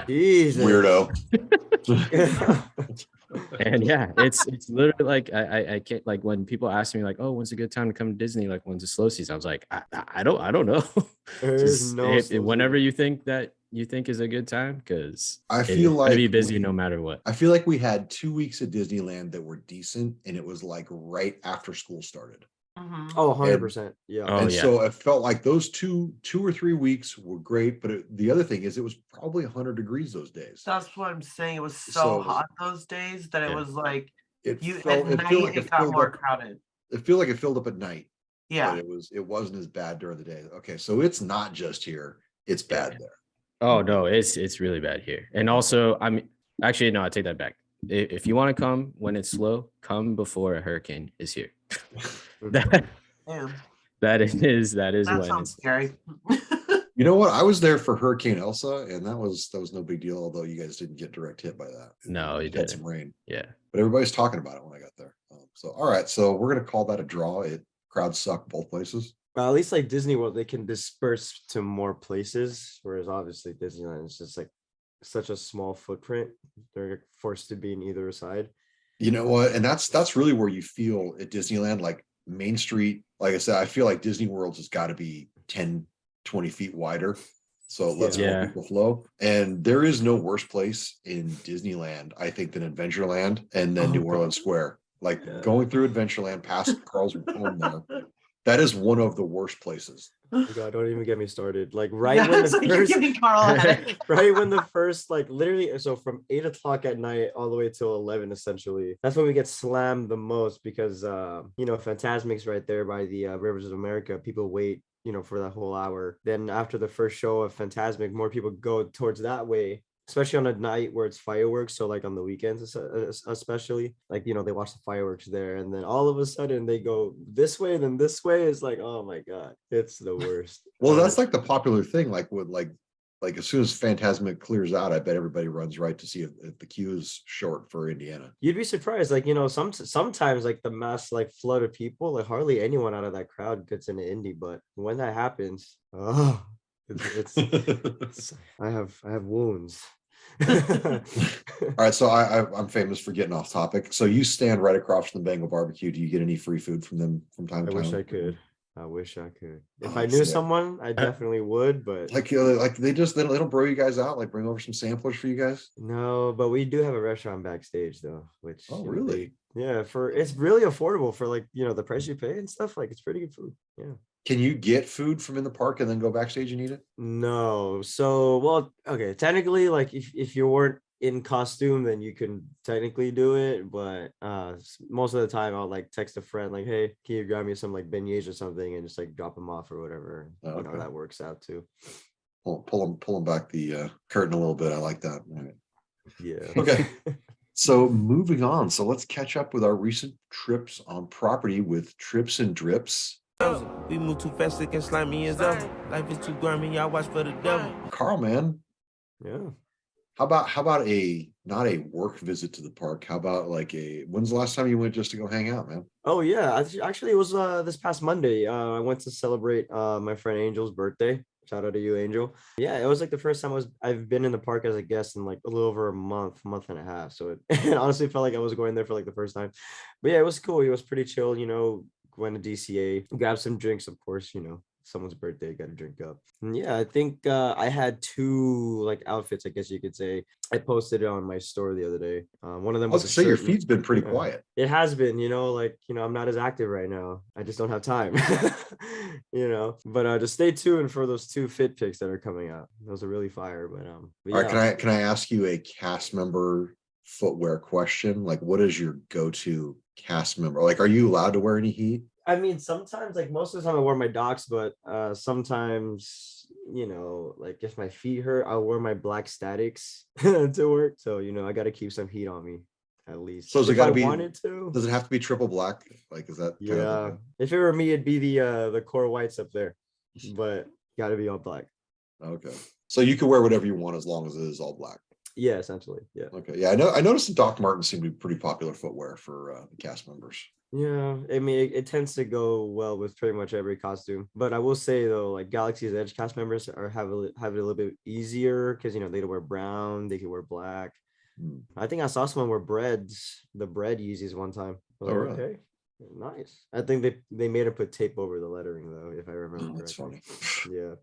Jesus. Weirdo. And yeah, it's literally like I can't, like when people ask me like, oh, when's a good time to come to Disney, like when's the slow season, I was like, I don't know. There's no whenever you think is a good time, because I feel like to be busy no matter what. I feel like we had 2 weeks at Disneyland that were decent, and it was like right after school started. Oh, 100%. Yeah. And so it felt like those two or 3 weeks were great, but the other thing is it was probably 100 degrees those days. That's what I'm saying. It was so hot those days that it was like it got more crowded. It felt like it filled up at night. Yeah. But it wasn't as bad during the day. Okay, so it's not just here, it's bad there. Oh no, it's really bad here. And also, I mean, actually no, I take that back. If you want to come when it's slow, come before a hurricane is here. That is when sounds scary. You know what? I was there for Hurricane Elsa, and that was no big deal. Although you guys didn't get direct hit by that. No, you had didn't. some rain. Yeah, but everybody's talking about it when I got there. So all right, so we're gonna call that a draw. Crowds suck both places. Well, at least like Disney World, they can disperse to more places, whereas obviously Disneyland is just like such a small footprint. They're forced to be in either side. You know what? And that's really where you feel at Disneyland, like Main Street. Like I said, I feel like Disney World's has got to be 10, 20 feet wider. So it lets more people flow. And there is no worse place in Disneyland, I think, than Adventureland and then New Orleans Square. Like going through Adventureland past Carl's home there. That is one of the worst places. Oh God, don't even get me started. Like when the first, like literally, so from 8 o'clock at night all the way till 11, essentially, that's when we get slammed the most because Fantasmic's right there by the Rivers of America. People wait, for that whole hour. Then after the first show of Fantasmic, more people go towards that way, especially on a night where it's fireworks. So like on the weekends, especially, like, they watch the fireworks there, and then all of a sudden they go this way, then this way. Is like, oh my God, it's the worst. Well, that's like the popular thing. Like with like as soon as Fantasmic clears out, I bet everybody runs right to see if the queue is short for Indiana. You'd be surprised. Like, sometimes like the mass like flood of people, like hardly anyone out of that crowd gets into Indy. But when that happens, I have wounds. All right, so I'm famous for getting off topic. So you stand right across from the Bengal barbecue. Do you get any free food from them from time to time? I wish I could. I wish I could. If Oh, I knew sick. someone, I definitely would. But like they don't bro you guys out, like bring over some samplers for you guys. no, but we do have a restaurant backstage though, which really? it's really affordable for like the price you pay and stuff. Like it's pretty good food. Yeah. Can you get food from in the park and then go backstage and eat it? No. So, well, okay. Technically, like if you weren't in costume, then you can technically do it. But most of the time, I'll like text a friend like, "Hey, can you grab me some like beignets or something?" and just like drop them off or whatever. Okay. That works out too. Pull them back the curtain a little bit. I like that. Right. Yeah. Okay. So moving on. So let's catch up with our recent trips on property with Trips and Drips. We move too fast, it can slime me as ever. Life is too grimy, I watch for the devil. Carl, man. Yeah. How about not a work visit to the park? How about like when's the last time you went just to go hang out, man? Oh yeah. Actually it was this past Monday. I went to celebrate my friend Angel's birthday. Shout out to you, Angel. Yeah, it was like the first time I've been in the park as a guest in like a little over a month and a half. So it honestly felt like I was going there for like the first time. But yeah, it was cool. It was pretty chill, went to DCA, grabbed some drinks, of course, someone's birthday, got to drink up. And yeah, I think I had two like outfits, I guess you could say. I posted it on my story the other day. One of them was your feed's been pretty quiet. It has been, I'm not as active right now. I just don't have time, but just stay tuned for those two fit pics that are coming out. Those are really fire. But all right, can I ask you a cast member footwear question? Like, what is your go-to cast member? Like, are you allowed to wear any heat? I mean, sometimes, like most of the time I wear my Docs, but sometimes, like if my feet hurt, I'll wear my black Statics to work. So, I got to keep some heat on me at least. So does it got to be, does it have to be triple black? Like, is that? Yeah. If it were me, it'd be the core whites up there, but got to be all black. Okay. So you can wear whatever you want as long as it is all black. Yeah, essentially. Yeah. Okay. Yeah. I noticed the Doc Martens seem to be pretty popular footwear for the cast members. Yeah, I mean, it tends to go well with pretty much every costume. But I will say though, like Galaxy's Edge cast members have it a little bit easier because they can wear brown, they can wear black. I think I saw someone wear the bread Yeezys one time. Really? Okay, nice. I think they made him put tape over the lettering though, if I remember. That's funny. Yeah.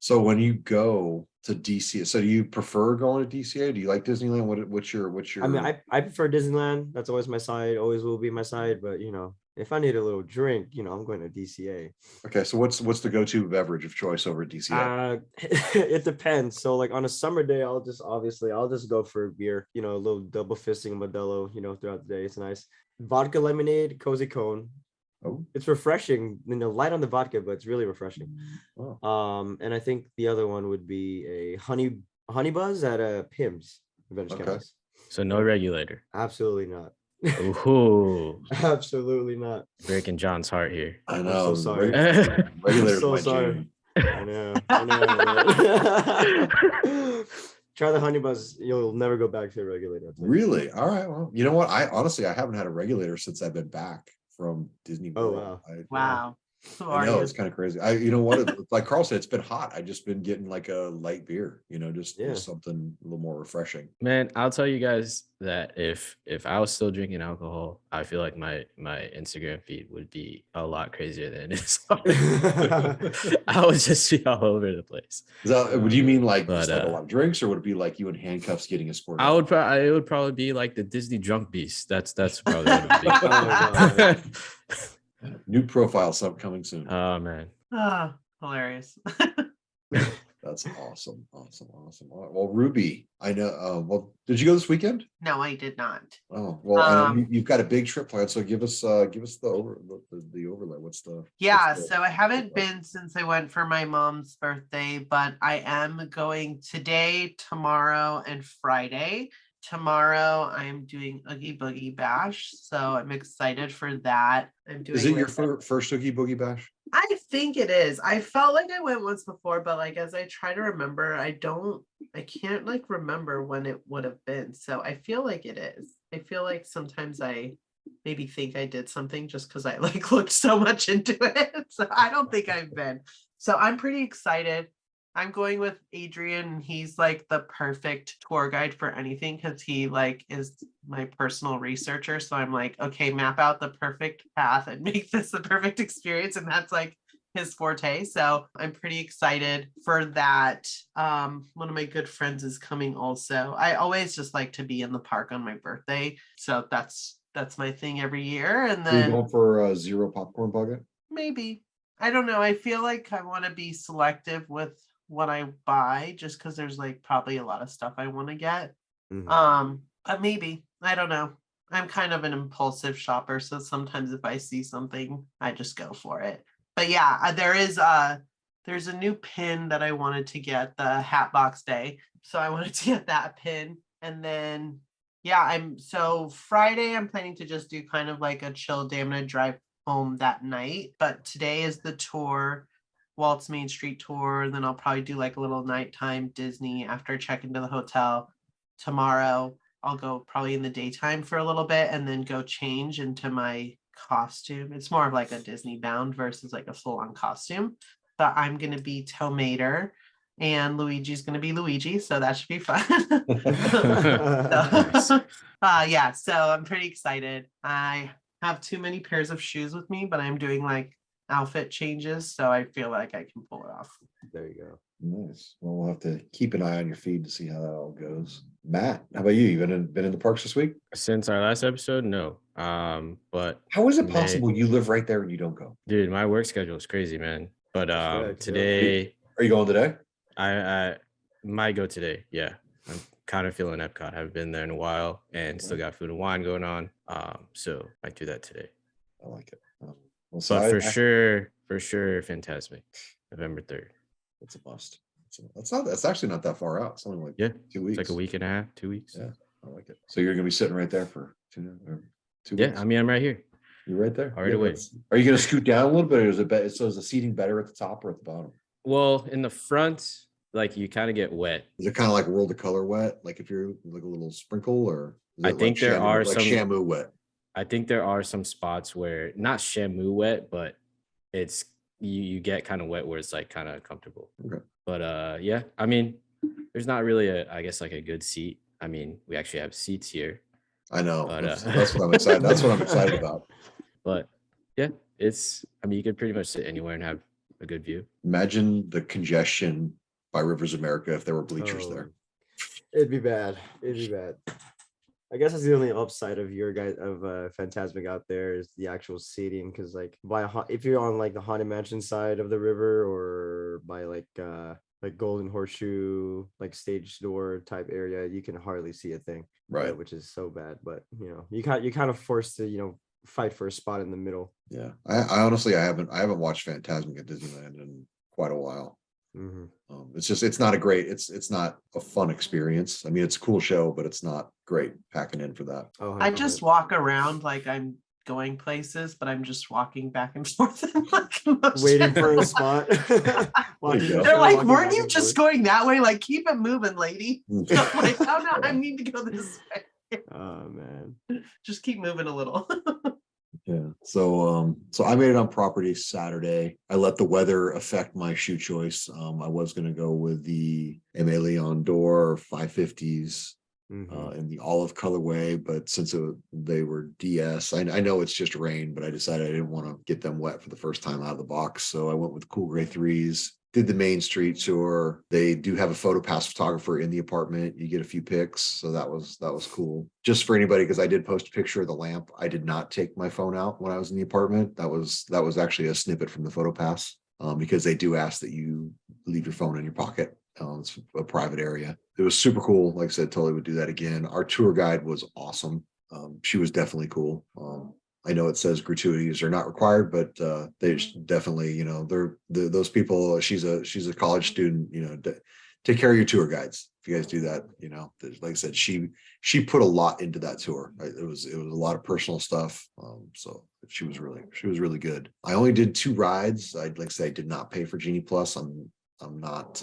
So when you go to DCA, so do you prefer going to DCA? Do you like Disneyland? What's your? I mean, I prefer Disneyland. That's always my side. Always will be my side. But if I need a little drink, I'm going to DCA. Okay, so what's the go-to beverage of choice over at DCA? It depends. So like on a summer day, I'll just go for a beer. A little double fisting Modelo. Throughout the day, it's nice. Vodka lemonade, cozy cone. Oh, it's refreshing. Light on the vodka, but it's really refreshing. Oh. And I think the other one would be a honey buzz at Pim's. Okay. So no regulator. Absolutely not. Ooh. Absolutely not. Breaking John's heart here. I know. I'm so sorry. Regulator. So sorry. I know. Try the honey buzz. You'll never go back to a regulator. Really? All right. Well, you know what? I haven't had a regulator since I've been back from Disney World. Oh, wow. I know, it's kind of crazy. You know what? Like Carl said, it's been hot. I just been getting like a light beer, just something a little more refreshing. Man, I'll tell you guys that if I was still drinking alcohol, I feel like my Instagram feed would be a lot crazier than it is. I would just be all over the place. Would you mean like a lot of drinks, or would it be like you in handcuffs getting escorted? It would probably be like the Disney drunk beast. That's probably what it would be. Oh, God. New profile coming soon. Oh man. Hilarious. That's awesome. All right. Well, Ruby, I know. Did you go this weekend? No, I did not. Oh, well, I know you've got a big trip planned, so give us the overlay. So I haven't been since I went for my mom's birthday, but I am going today, tomorrow, and Friday. Tomorrow I'm doing Oogie Boogie Bash, so I'm excited for that. Is it your first Oogie Boogie Bash? I think it is. I felt like I went once before, but like as I try to remember, I can't like remember when it would have been. So I feel like it is. I feel like sometimes I maybe think I did something just because I like looked so much into it. So I don't think I've been. So I'm pretty excited. I'm going with Adrian. He's like the perfect tour guide for anything because he like is my personal researcher. So I'm like, okay, map out the perfect path and make this the perfect experience. And that's like his forte. So I'm pretty excited for that. One of my good friends is coming also. I always just like to be in the park on my birthday. So that's my thing every year. And then are you going for a zero popcorn bucket? Maybe. I don't know. I feel like I want to be selective with what I buy just because there's like probably a lot of stuff I want to get. But maybe. I don't know. I'm kind of an impulsive shopper, so sometimes if I see something, I just go for it. But yeah, there's a new pin that I wanted to get, the Hatbox Day. So I wanted to get that pin. And then yeah, so Friday I'm planning to just do kind of like a chill day. I'm gonna drive home that night. But today is the tour. Walt's Main Street tour, and then I'll probably do like a little nighttime Disney after I check into the hotel. Tomorrow I'll go probably in the daytime for a little bit and then go change into my costume. It's more of like a Disney bound versus like a full-on costume. But I'm gonna be Tomater and Luigi's gonna be Luigi, so that should be fun. Yeah, so I'm pretty excited. I have too many pairs of shoes with me, but I'm doing like outfit changes, so I feel like I can pull it off. There you go. Nice. Well, we'll have to keep an eye on your feed to see how that all goes. Matt, how about you? You been in the parks this week? Since our last episode, no. But how is it possible you live right there and you don't go? Dude, my work schedule is crazy, man. But today, are you going today? I might go today. Yeah, I'm kind of feeling Epcot. I haven't been there in a while, and still got food and wine going on. So I do that today. I like it. Well, so but for sure, Fantasmic, November 3rd. It's a must. That's actually not that far out. It's only like 2 weeks. It's like a week and a half, 2 weeks. Yeah, I like it. So you're gonna be sitting right there for 2 weeks? Yeah, I mean, I'm right here. You're right there. All right, away. Are you gonna scoot down a little bit, or is it so is the seating better at the top or at the bottom? Well, in the front, like you kind of get wet. Is it kind of like World of Color wet? Like if you're like a little sprinkle, or I think there are some Shamu wet. I think there are some spots where not Shamu wet, but it's you get kind of wet where it's like kind of comfortable. Okay. But yeah, I mean, there's not really I guess like a good seat. I mean, we actually have seats here. I know. But, that's what I'm excited. That's what I'm excited about. But yeah, I mean, you could pretty much sit anywhere and have a good view. Imagine the congestion by Rivers America if there were bleachers there. It'd be bad. I guess that's the only upside of your guys of Fantasmic out there is the actual seating, because like if you're on like the Haunted Mansion side of the river or by like Golden Horseshoe, like stage door type area, you can hardly see a thing, right? Which is so bad. But you kind of forced to fight for a spot in the middle. Yeah, I honestly I haven't watched Fantasmic at Disneyland in quite a while. Mm-hmm. It's not a great, it's not a fun experience. I mean, it's a cool show, but it's not great packing in for that. I just walk around like I'm going places, but I'm just walking back and forth and like waiting for a spot. They're like, weren't you just going that way? Like, keep it moving, lady. I'm like, oh no, I need to go this way. Oh man, just keep moving a little. Yeah. So I made it on property Saturday. I let the weather affect my shoe choice. I was going to go with the Aimé Leon Dore 550s in the olive colorway, but since they were DS, I know it's just rain, but I decided I didn't want to get them wet for the first time out of the box. So I went with cool gray 3s. Did the Main Street tour. They do have a photo pass photographer in the apartment. You get a few pics, so that was cool. Just for anybody, because I did post a picture of the lamp. I did not take my phone out when I was in the apartment. That was actually a snippet from the photo pass, because they do ask that you leave your phone in your pocket. It's a private area. It was super cool. Like I said, totally would do that again. Our tour guide was awesome. She was definitely cool. I know it says gratuities are not required, but they definitely, they're those people. She's a college student. Take care of your tour guides. If you guys do that, like I said, she put a lot into that tour. It was a lot of personal stuff. So she was really good. I only did 2 rides. I'd like to say I did not pay for Genie Plus. I'm not.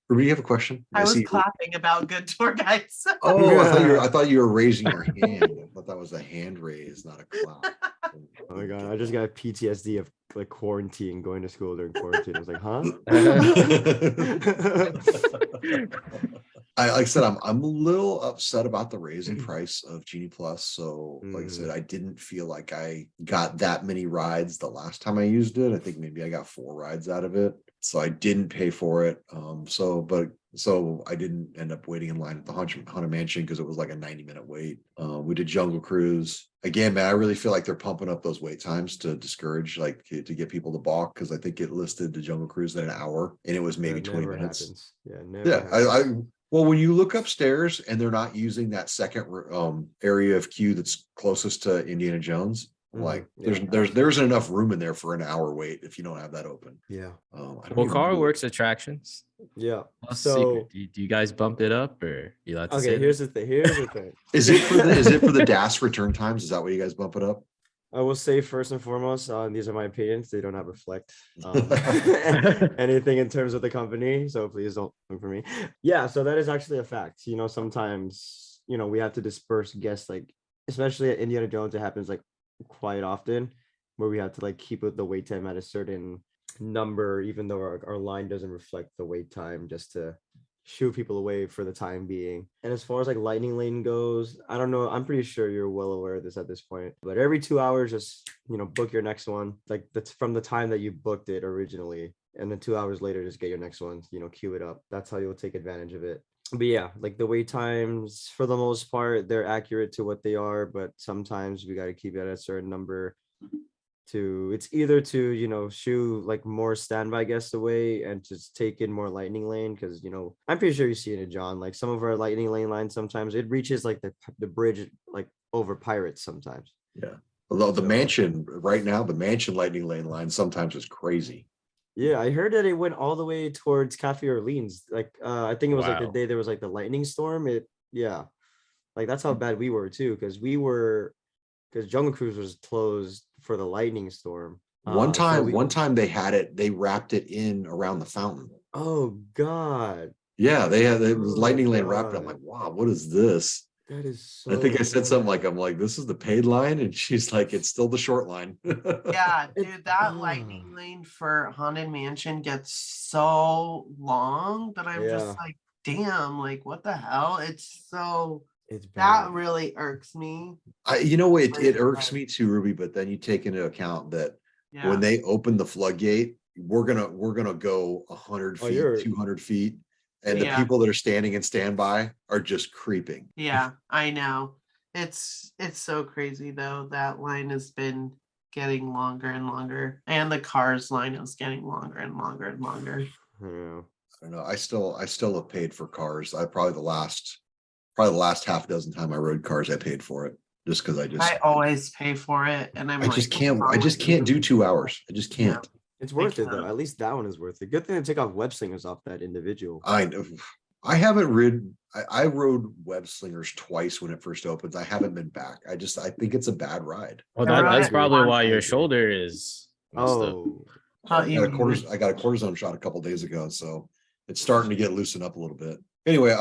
Ruby, you have a question? I was clapping about good tour guides. Oh, I thought you were raising your hand. I thought that was a hand raise, not a clap. Oh my god, I just got PTSD of like quarantine, going to school during quarantine. I was like, huh? Like I said, I'm a little upset about the raise in price of Genie Plus. So like I said, I didn't feel like I got that many rides the last time I used it. I think maybe I got 4 rides out of it. So I didn't pay for it. So I didn't end up waiting in line at the Haunted Mansion because it was like a 90-minute wait. We did Jungle Cruise. Again, man, I really feel like they're pumping up those wait times to discourage, like to get people to balk, because I think it listed the Jungle Cruise at an hour and it was maybe 20 minutes. Happens. Yeah, well, when you look upstairs and they're not using that second area of queue that's closest to Indiana Jones, like there isn't enough room in there for an hour wait if you don't have that open. Yeah. Well, Carl works attractions. Yeah. So do you guys bump it up, or you allowed to say here's the thing. Is it for the DAS return times? Is that why you guys bump it up? I will say first and foremost, these are my opinions. They don't have reflect anything in terms of the company. So please don't look for me. Yeah, so that is actually a fact. You know, sometimes, you know, we have to disperse guests, like, especially at Indiana Jones, it happens like quite often where we have to like keep the wait time at a certain number, even though our line doesn't reflect the wait time, just to shoo people away for the time being. And as far as like lightning lane goes, I don't know, I'm pretty sure you're well aware of this at this point, but every 2 hours, just, you know, book your next one. Like that's from the time that you booked it originally, and then 2 hours later, just get your next one, you know, queue it up. That's how you'll take advantage of it. But yeah, like the wait times for the most part, they're accurate to what they are, but sometimes we got to keep it at a certain number. It's either to, you know, shoo like more standby guests away and just take in more lightning lane, because, you know, I'm pretty sure you see it, John, like some of our lightning lane lines, sometimes it reaches like the bridge like over Pirates sometimes. Yeah, although the mansion right now, the mansion lightning lane line sometimes is crazy. Yeah, I heard that it went all the way towards Cafe Orleans. Like I think it was like the day there was like the lightning storm. Like that's how bad we were too, because Jungle Cruise was closed for the lightning storm. One time they had it, they wrapped it in around the fountain. Oh God. Yeah, it was lightning lane wrapped. I'm like, wow, what is this? That is so I think I said something like, I'm like, this is the paid line, and she's like, it's still the short line. Yeah, dude, that lightning lane for Haunted Mansion gets so long that I'm just like, damn, like what the hell? It's that really irks me. It irks me too, Ruby, but then you take into account that when they open the floodgate, we're gonna go 100 feet, 200 feet, and the people that are standing in standby are just creeping. Yeah, I know. It's so crazy though. That line has been getting longer and longer, and the Cars line is getting longer and longer and longer. Yeah. I don't know. I still have paid for Cars. I probably the last half dozen time I rode Cars, I paid for it just because I always pay for it, and I just can't do 2 hours. I just can't. Yeah. It's worth it though. At least that one is worth it. Good thing to take off web slingers off that individual. I know. I haven't ridden. I rode web slingers twice when it first opens. I haven't been back. I think it's a bad ride. Well, that's probably why your shoulder is. I got a cortisone shot a couple days ago, so it's starting to get loosened up a little bit. Anyway,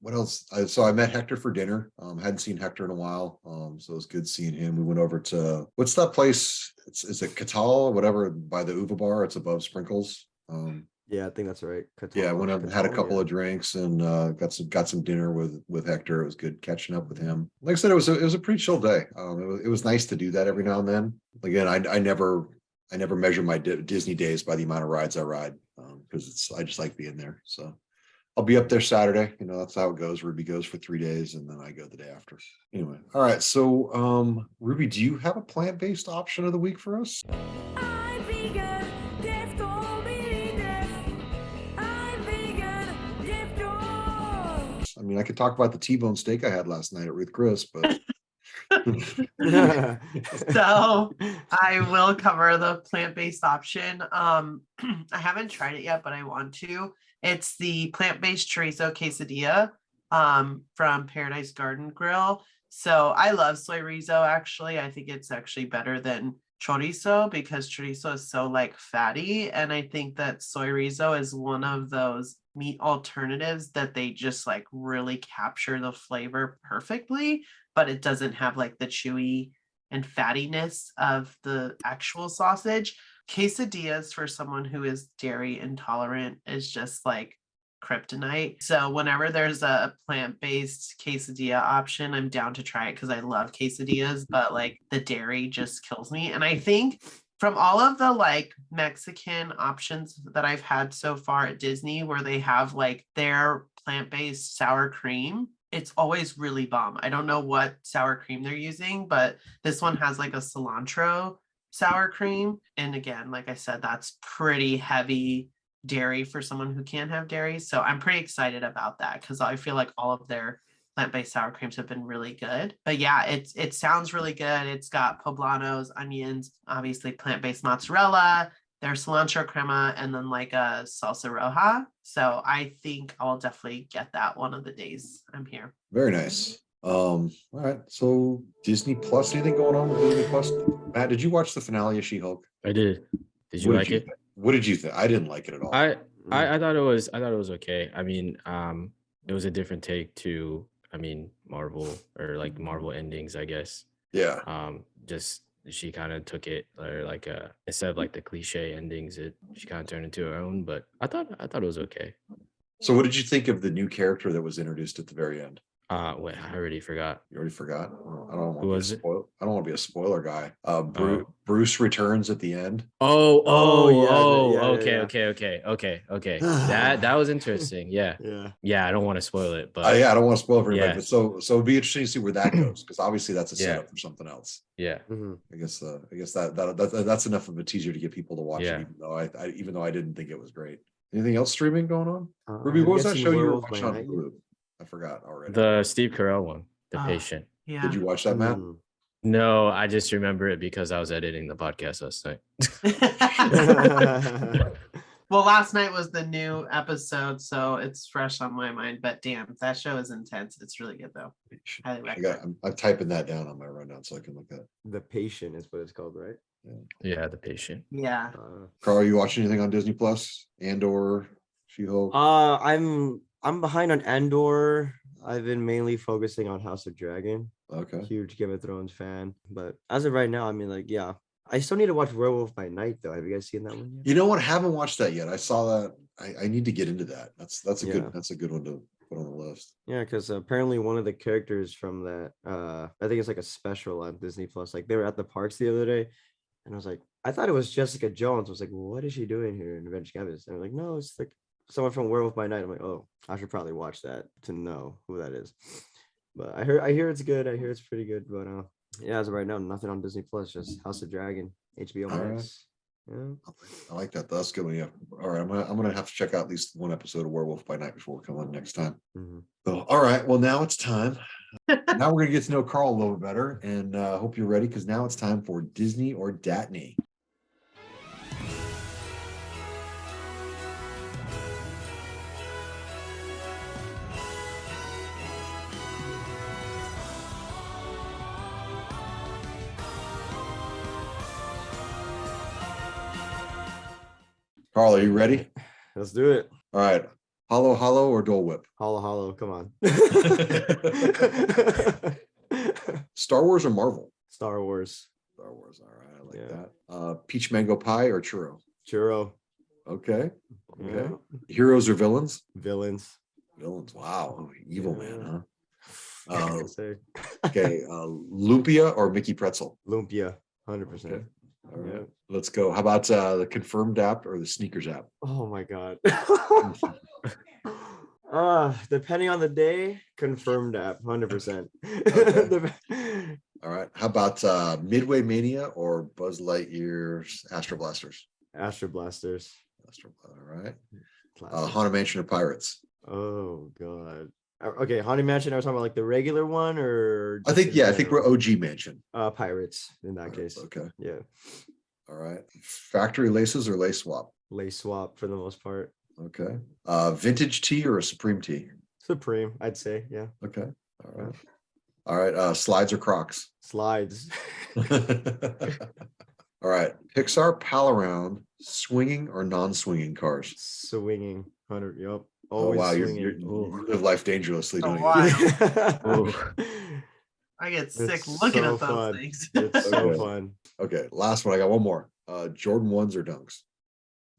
what else? So I met Hector for dinner. Hadn't seen Hector in a while. So it was good seeing him. We went over to, what's that place? Is it Catal, whatever, by the Uva bar? It's above Sprinkles. Yeah, I think that's right. Catal, I went up and had a couple of drinks and got some dinner with Hector. It was good catching up with him. Like I said, it was a pretty chill day. It was nice to do that every now and then. Again, I never measure my Disney days by the amount of rides I ride, because I just like being there. So I'll be up there Saturday. You know, that's how it goes. Ruby goes for 3 days and then I go the day after. Anyway. All right. So, Ruby, do you have a plant-based option of the week for us? I mean, I could talk about the T-bone steak I had last night at Ruth Chris, but so I will cover the plant-based option. I haven't tried it yet, but I want to. It's the plant-based chorizo quesadilla from Paradise Garden Grill. So I love soyrizo, actually. I think it's actually better than chorizo because chorizo is so like fatty. And I think that soyrizo is one of those meat alternatives that they just like really capture the flavor perfectly, but it doesn't have like the chewy and fattiness of the actual sausage. quesadillas for someone who is dairy intolerant is just like kryptonite. So whenever there's a plant-based quesadilla option, I'm down to try it because I love quesadillas, but like the dairy just kills me. And I think from all of the like Mexican options that I've had so far at Disney, where they have like their plant-based sour cream, it's always really bomb. I don't know what sour cream they're using, but this one has like a cilantro sour cream. And again, like I said, that's pretty heavy dairy for someone who can't have dairy. So I'm pretty excited about that because I feel like all of their plant-based sour creams have been really good. But yeah, it sounds really good. It's got poblanos, onions, obviously plant-based mozzarella, there's cilantro crema, and then like a salsa roja. So I think I'll definitely get that one of the days I'm here. Very nice. All right. So Disney Plus, anything going on with Disney Plus? Matt, did you watch the finale of She-Hulk? I did. Did you like it? What did you think? I didn't like it at all. I thought it was okay. I mean, it was a different take to, I mean, Marvel or like Marvel endings, I guess. Yeah. Just she kind of took it or like instead of like the cliche endings, she kind of turned into her own. But I thought it was okay. So what did you think of the new character that was introduced at the very end? Wait, I already forgot. You already forgot? I don't want to be a spoiler guy. Bruce returns at the end. Okay. That was interesting. Yeah. I don't want to spoil it, but I don't want to spoil it for anybody. But so it'd be interesting to see where that goes because obviously that's a setup for something else. Yeah. I guess that's enough of a teaser to get people to watch it, even though I didn't think it was great. Anything else streaming going on? Ruby, what was that show you were watching on Hulu? I forgot already. The Steve Carell one, The Patient. Yeah. Did you watch that, Matt? No, I just remember it because I was editing the podcast last night. Well, last night was the new episode, so it's fresh on my mind. But damn, that show is intense. It's really good, though. I'm typing that down on my rundown so I can look at it. The Patient is what it's called, right? Yeah, The Patient. Yeah. Carl, are you watching anything on Disney Plus and/or She-Hulk? I'm behind on Andor. I've been mainly focusing on House of Dragon. Okay. Huge Game of Thrones fan. But as of right now, I mean, like, yeah. I still need to watch Werewolf by Night, though. Have you guys seen that one yet? You know what? I haven't watched that yet. I saw that. I need to get into that. That's a good one to put on the list. Yeah, because apparently one of the characters from that, I think it's like a special on Disney Plus. Like they were at the parks the other day, and I was like, I thought it was Jessica Jones. I was like, well, what is she doing here in Revenge of Cabbage? And I'm like, no, it's like someone from Werewolf by Night. I'm like, oh, I should probably watch that to know who that is. But I hear it's good. I hear it's pretty good. But yeah, as of right now, nothing on Disney Plus, just House of Dragon, HBO Max. Yeah. I like that. That's good one. Yeah. All right. I'm gonna have to check out at least one episode of Werewolf by Night before we come on next time. Mm-hmm. So, all right. Well, now it's time. Now we're gonna get to know Carl a little bit better, and hope you're ready because now it's time for Disney or Datnee. Carl, are you ready? Let's do it. All right. Hollow Hollow or Dole Whip? Hollow. Come on. Star Wars or Marvel? Star Wars. All right. I like that. Peach mango pie or churro? Churro. Okay. Yeah. Heroes or villains? Villains. Wow. Evil man, huh? Okay. Lumpia or Mickey Pretzel? Lumpia. 100%. Okay. All right. Let's go. How about the Confirmed app or the Sneakers app? Oh my God. Depending on the day, Confirmed app, 100%. Okay. All right. How about Midway Mania or Buzz Lightyear's Astro Blasters? Astro Blasters. All right. Haunted Mansion or Pirates? Oh God. Okay, Haunted Mansion. I was talking about like the regular one, or I think we're OG Mansion. Pirates in that case. Okay. Yeah. All right. Factory laces or lace swap? Lace swap for the most part. Okay. Vintage tee or a Supreme tee? Supreme, I'd say. Yeah. Okay. All right. All right. Slides or Crocs? Slides. All right. Pixar Pal Around, swinging or non-swinging cars? Swinging. 100. Yep. Always wow, you live life dangerously, don't you? I get sick looking at those things. It's so fun. Okay, last one. I got one more. Jordan 1s or Dunks?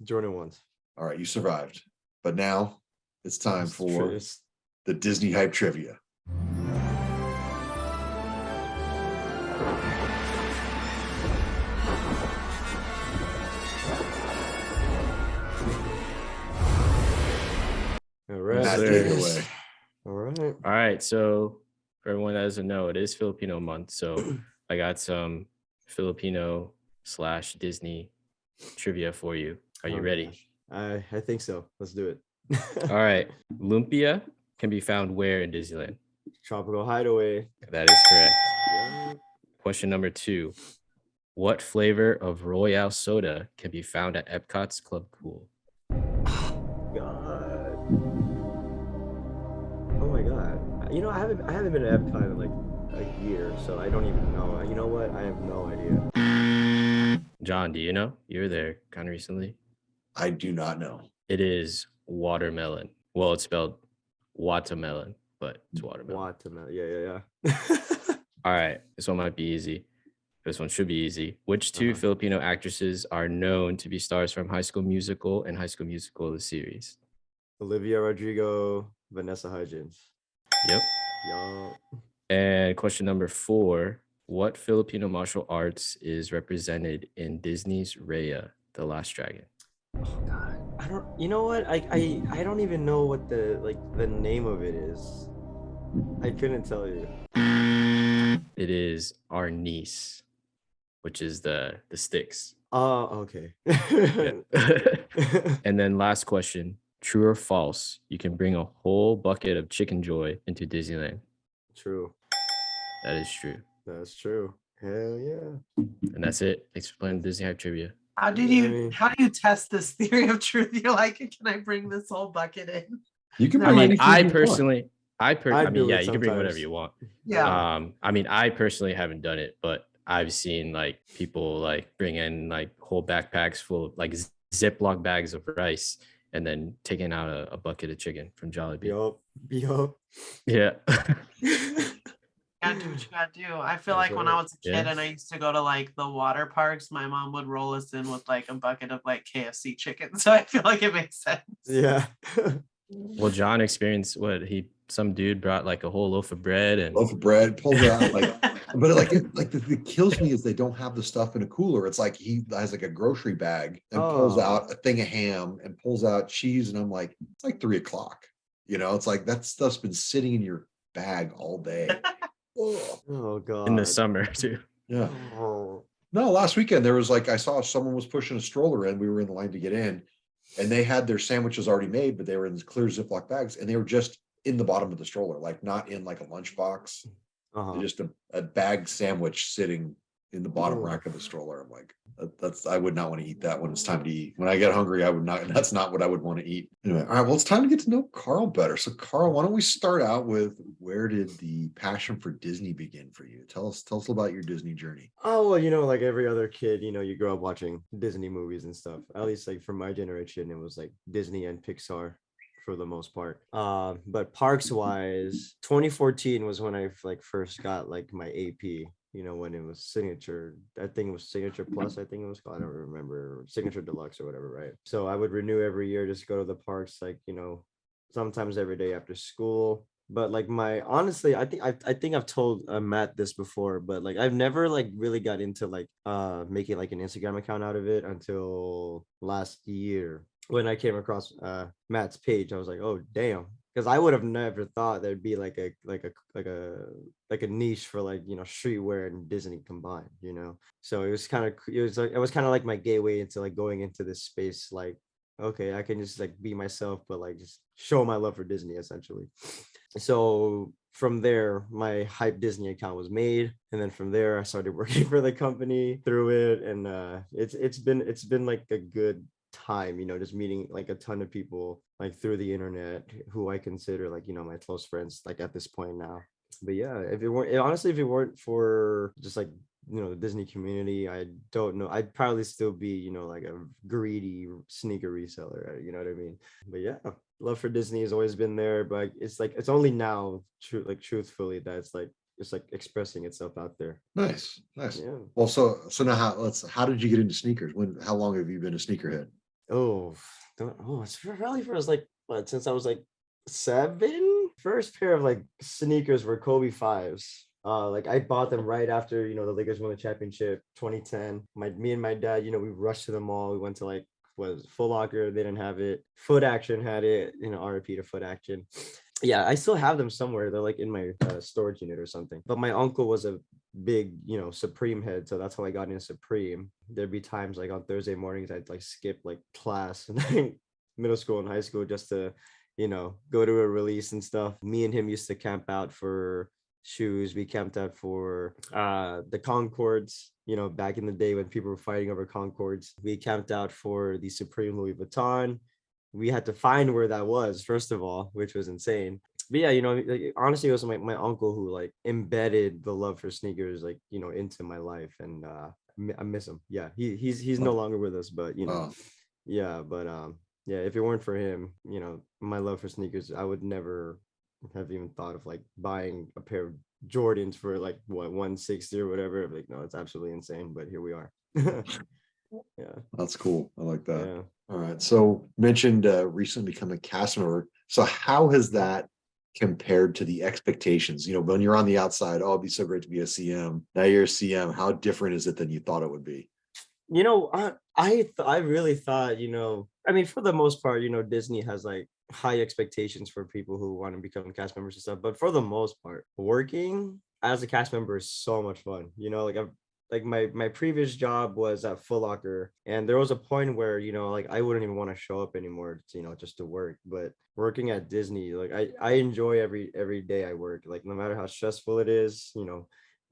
Jordan 1s. All right, you survived. But now it's time for the Disney Hype Trivia. All right. Matt, take it away. All right. All right. So for everyone that doesn't know, it is Filipino month. So I got some Filipino / Disney trivia for you. Are you ready? Gosh. I think so. Let's do it. All right. Lumpia can be found where in Disneyland? Tropical Hideaway. That is correct. Yeah. Question number 2. What flavor of Royale soda can be found at Epcot's Club Cool? God. Oh my God. You know, I haven't been to Epcot in like a year, so I don't even know. You know what? I have no idea. John, do you know? You were there kind of recently. I do not know. It is watermelon. Well, it's spelled watermelon, but it's watermelon. Watermelon. Yeah. All right. This one might be easy. This one should be easy. Which two Filipino actresses are known to be stars from High School Musical and High School Musical the series? Olivia Rodrigo, Vanessa Hudgens. Yep. Yup. And question number 4. What Filipino martial arts is represented in Disney's Raya, The Last Dragon? Oh God. I don't, you know what? I don't even know what the name of it is. I couldn't tell you. It is Arnis, which is the sticks. Oh, okay. And then last question, true or false, you can bring a whole bucket of Chicken Joy into Disneyland? True. That is true. That's true. Hell yeah. And that's it. Thanks for playing Disney Hype Trivia. How do you test this theory of truth? You're like, can I bring this whole bucket in? You can I bring mean, anything you can sometimes. bring whatever you want. Yeah. I mean, I personally haven't done it, but I've seen like people like bring in like whole backpacks full of like Ziploc bags of rice and then taking out a bucket of chicken from Jollibee. Yup. Yeah. You gotta do what you gotta do. I feel like when I was a kid and I used to go to like the water parks, my mom would roll us in with like a bucket of like KFC chicken. So I feel like it makes sense. Yeah. Well, John experienced some dude brought like a whole loaf of bread and pulls it out like, but it kills me is they don't have the stuff in a cooler. It's like he has like a grocery bag and pulls out a thing of ham and pulls out cheese, and I'm like, it's like 3:00. You know, it's like that stuff's been sitting in your bag all day. Oh God. in the summer too. Yeah. Oh. No, last weekend there was like I saw someone was pushing a stroller in. We were in the line to get in, and they had their sandwiches already made, but they were in these clear Ziploc bags, and they were just in the bottom of the stroller, like not in like a lunchbox. Just a bag sandwich sitting in the bottom rack of the stroller. I'm like, I would not want to eat that when it's time to eat. When I get hungry, I would not. That's not what I would want to eat. Anyway, all right. Well, it's time to get to know Carl better. So, Carl, why don't we start out with where did the passion for Disney begin for you? Tell us about your Disney journey. Oh, well, you know, like every other kid, you know, you grow up watching Disney movies and stuff. At least like for my generation, it was like Disney and Pixar for the most part. But parks wise, 2014 was when I like first got like my AP. You know, when it was Signature, I think it was Signature Plus, I think it was called, I don't remember, Signature Deluxe or whatever, right? So I would renew every year, just go to the parks, like, you know, sometimes every day after school. But like honestly, I think I've told Matt this before, but like I've never like really got into like making like an Instagram account out of it until last year when I came across Matt's page. I was like, oh damn. Because I would have never thought there'd be like a niche for like, you know, streetwear and Disney combined, you know. So it was kind of like my gateway into like going into this space. Like, okay, I can just like be myself, but like just show my love for Disney essentially. So from there, my Hype Disney account was made, and then from there I started working for the company through it, and it's been like a good time, you know, just meeting like a ton of people like through the internet who I consider like, you know, my close friends like at this point now. But yeah, if it weren't for just like, you know, the Disney community, I don't know, I'd probably still be, you know, like a greedy sneaker reseller, you know what I mean? But yeah, love for Disney has always been there, but it's like it's only now truthfully that it's like it's like expressing itself out there. Nice. Yeah. Well, so now how did you get into sneakers? How long have you been a sneakerhead? It's probably for us like since I was like 7. First pair of like sneakers were Kobe 5s. Like I bought them right after, the Lakers won the championship 2010. Me and my dad, we rushed to the mall. We went to like Foot Locker, they didn't have it. Foot Action had it, RIP to Foot Action. Yeah, I still have them somewhere. They're like in my storage unit or something. But my uncle was a big, Supreme head, so that's how I got into Supreme. There'd be times like on Thursday mornings I'd like skip like class in middle school and high school just to, go to a release and stuff. Me and him used to camp out for shoes. We camped out for the Concords, back in the day when people were fighting over Concords. We camped out for the Supreme Louis Vuitton. We had to find where that was, first of all, which was insane. But yeah, like, honestly, it was my uncle who like embedded the love for sneakers, like, into my life. And I miss him. Yeah, he's no longer with us, but yeah, but yeah, if it weren't for him, my love for sneakers, I would never have even thought of like buying a pair of Jordans for like what 160 or whatever. Like, no, it's absolutely insane, but here we are. Yeah, that's cool. I like that. Yeah. All right, so mentioned recently become a cast member. So how has that compared to the expectations? When you're on the outside, oh, it'd be so great to be a CM. Now you're a CM. How different is it than you thought it would be? I really thought, I mean, for the most part, Disney has like high expectations for people who want to become cast members and stuff. But for the most part, working as a cast member is so much fun. Like my previous job was at Foot Locker, and there was a point where, like I wouldn't even want to show up anymore, just to work. But working at Disney, like I enjoy every day I work, like no matter how stressful it is,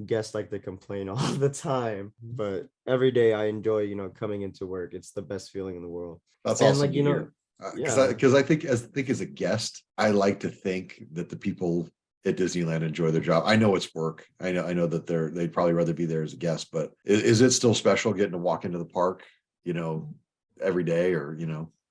guests like to complain all the time, but every day I enjoy, coming into work. It's the best feeling in the world. That's awesome, like, to hear. Because I think as a guest, I like to think that the people at Disneyland enjoy their job. I know it's work. I know that they'd probably rather be there as a guest, but is it still special getting to walk into the park, every day, or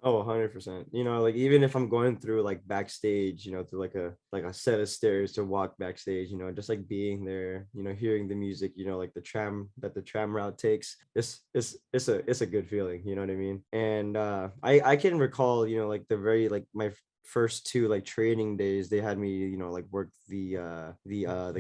Oh, 100%. Like even if I'm going through like backstage, through like a set of stairs to walk backstage, just like being there, hearing the music, like the tram route takes, it's a good feeling, you know what I mean? And I can recall, like the very like my first 2 like training days, they had me, like work the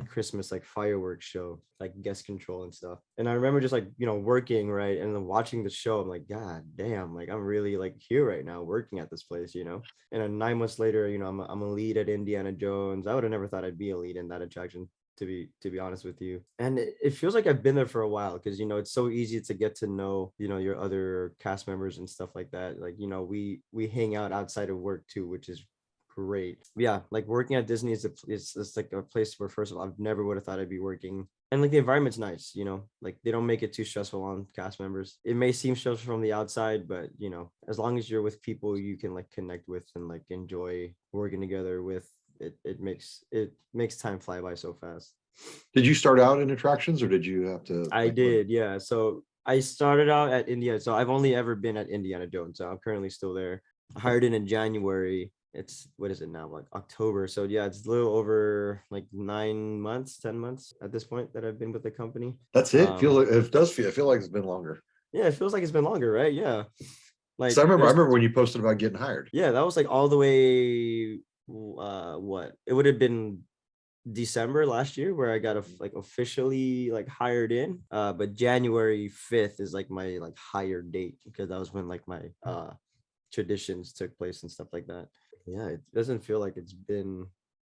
Christmas like fireworks show, like guest control and stuff. And I remember just like, working, right, and then watching the show, I'm like, God damn, like I'm really like here right now working at this place, And then 9 months later, I'm a lead at Indiana Jones. I would have never thought I'd be a lead in that attraction, to be honest with you. And it feels like I've been there for a while, because it's so easy to get to know, your other cast members and stuff like that. Like, we hang out outside of work too, which is great. Yeah, like working at Disney is it's like a place where, first of all, I've never would have thought I'd be working. And like the environment's nice, like they don't make it too stressful on cast members. It may seem stressful from the outside, but as long as you're with people you can like connect with and like enjoy working together with, it makes time fly by so fast. Did you start out in attractions, or did you have to? I did, yeah. So I started out at Indiana. So I've only ever been at Indiana Jones. So I'm currently still there. I hired in January. It's, what is it now, like October? So yeah, it's a little over like 10 months at this point that I've been with the company. That's it. I feel like it's been longer. Yeah, it feels like it's been longer, right? Yeah. Like, so I remember when you posted about getting hired. Yeah, that was like all the way what? It would have been December last year where I got officially like hired in. But January 5th is like my like hire date, because that was when like my traditions took place and stuff like that. Yeah, it doesn't feel like it's been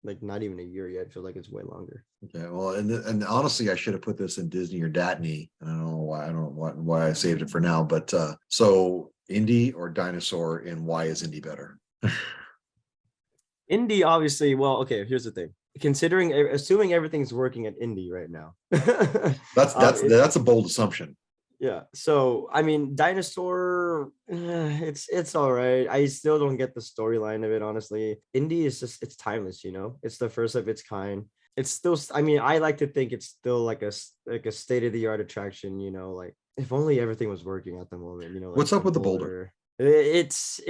like not even a year yet. It feels like it's way longer. Okay, well, and honestly, I should have put this in Disney or Datnee. I don't know why I saved it for now, but so Indy or Dinosaur, and why is Indy better? Indy, obviously. Well, okay, here's the thing. Assuming everything's working at Indy right now. That's a bold assumption. Yeah. So I mean, Dinosaur, it's all right. I still don't get the storyline of it, honestly. Indy is just, it's timeless, It's the first of its kind. It's still, I mean, I like to think it's still like a state-of-the-art attraction, like if only everything was working at the moment, like what's up with the boulder? It's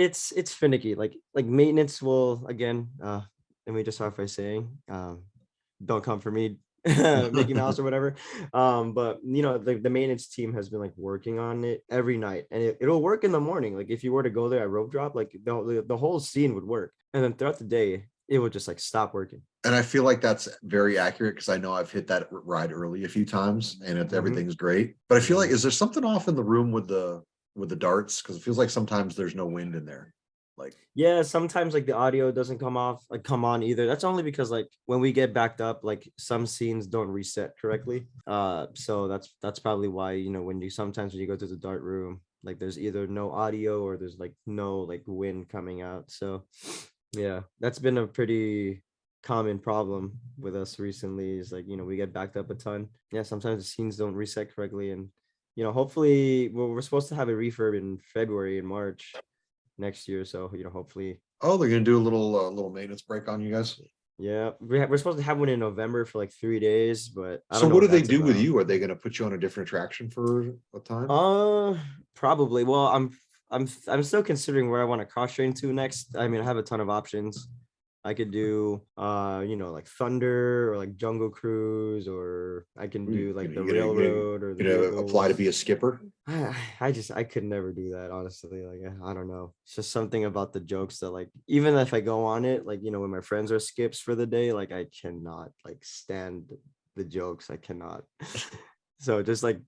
finicky. Like maintenance will, again, let me just start by saying, don't come for me, Mickey Mouse or whatever. But you know, the maintenance team has been like working on it every night, and it'll work in the morning. Like if you were to go there at rope drop, like the whole scene would work, and then throughout the day it would just like stop working. And I feel like that's very accurate because I know I've hit that ride early a few times, and everything's great. But I feel like, is there something off in the room with the darts? Because it feels like sometimes there's no wind in there. Like, yeah, sometimes like the audio doesn't come on either. That's only because like when we get backed up, like some scenes don't reset correctly. So that's probably why, you know, when you go to the dart room, like there's either no audio or there's like no like wind coming out. So yeah, that's been a pretty common problem with us recently, is like, you know, we get backed up a ton. Yeah, sometimes the scenes don't reset correctly, and you know, hopefully we're supposed to have a refurb in February and March next year, so you know, hopefully. Oh, they're gonna do a little maintenance break on you guys. Yeah, we're supposed to have one in November for like 3 days, but I So don't know what do what they that's do with about. you? Are they gonna put you on a different attraction for a time? Probably. Well, I'm still considering where I want to cross train to next. I mean, I have a ton of options. I could do you know, like Thunder or like Jungle Cruise, or I can do like the Railroad or the apply to be a Vehicles. skipper. I could never do that, honestly. Like I don't know. It's just something about the jokes that, like, even if I go on it, like, you know, when my friends are skips for the day, like I cannot like stand the jokes. I cannot. So just like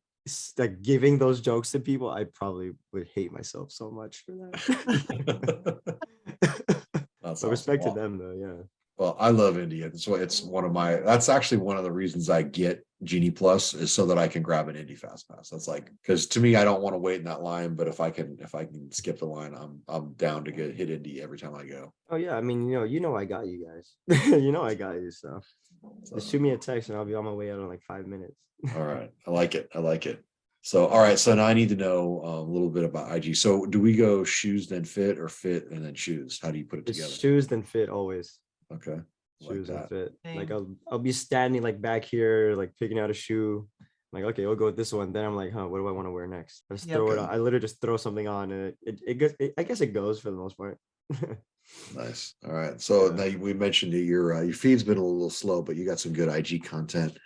giving those jokes to people, I probably would hate myself so much for that. That's But respect to awesome. them though, yeah. Well, I love India. It's one of my, that's actually one of the reasons I get Genie Plus, is so that I can grab an Indy Fast Pass. That's like, because to me, I don't want to wait in that line, but if I can skip the line, I'm down to hit Indy every time I go. Oh yeah, I mean, you know I got you guys. You know I got you, so just shoot me a text and I'll be on my way out in like 5 minutes. All right. I like it. So, all right. So now I need to know a little bit about IG. So do we go shoes, then fit, or fit and then shoes? How do you put it together? It's shoes, then fit always. Okay. Shoes Like and that. fit. Like I'll be standing like back here, like picking out a shoe. I'm like, okay, we'll go with this one. Then I'm like, what do I want to wear next? I just throw it on. I literally just throw something on, and I guess it goes for the most part. Nice. All right. So now we mentioned that your feed's been a little slow, but you got some good IG content.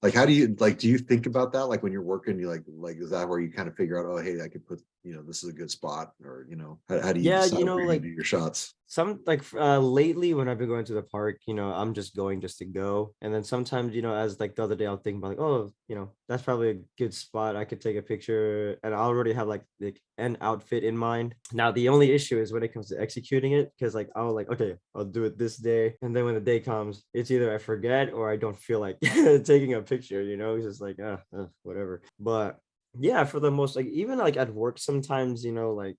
Like, how do you think about that? Like when you're working, you like, is that where you kind of figure out, oh, hey, I could put, you know, this is a good spot, or, you know, how do you decide you know, where like you do your shots? some like lately when I've been going to the park, you know, I'm just going just to go. And then sometimes, you know, as like the other day, I'll think about like, oh, you know, that's probably a good spot. I could take a picture, and I already have like an outfit in mind. Now the only issue is when it comes to executing it, because like I'll like, okay, I'll do it this day, and then when the day comes, it's either I forget or I don't feel like taking a picture, you know. It's just like whatever. But yeah, for the most, like even like at work sometimes, you know, like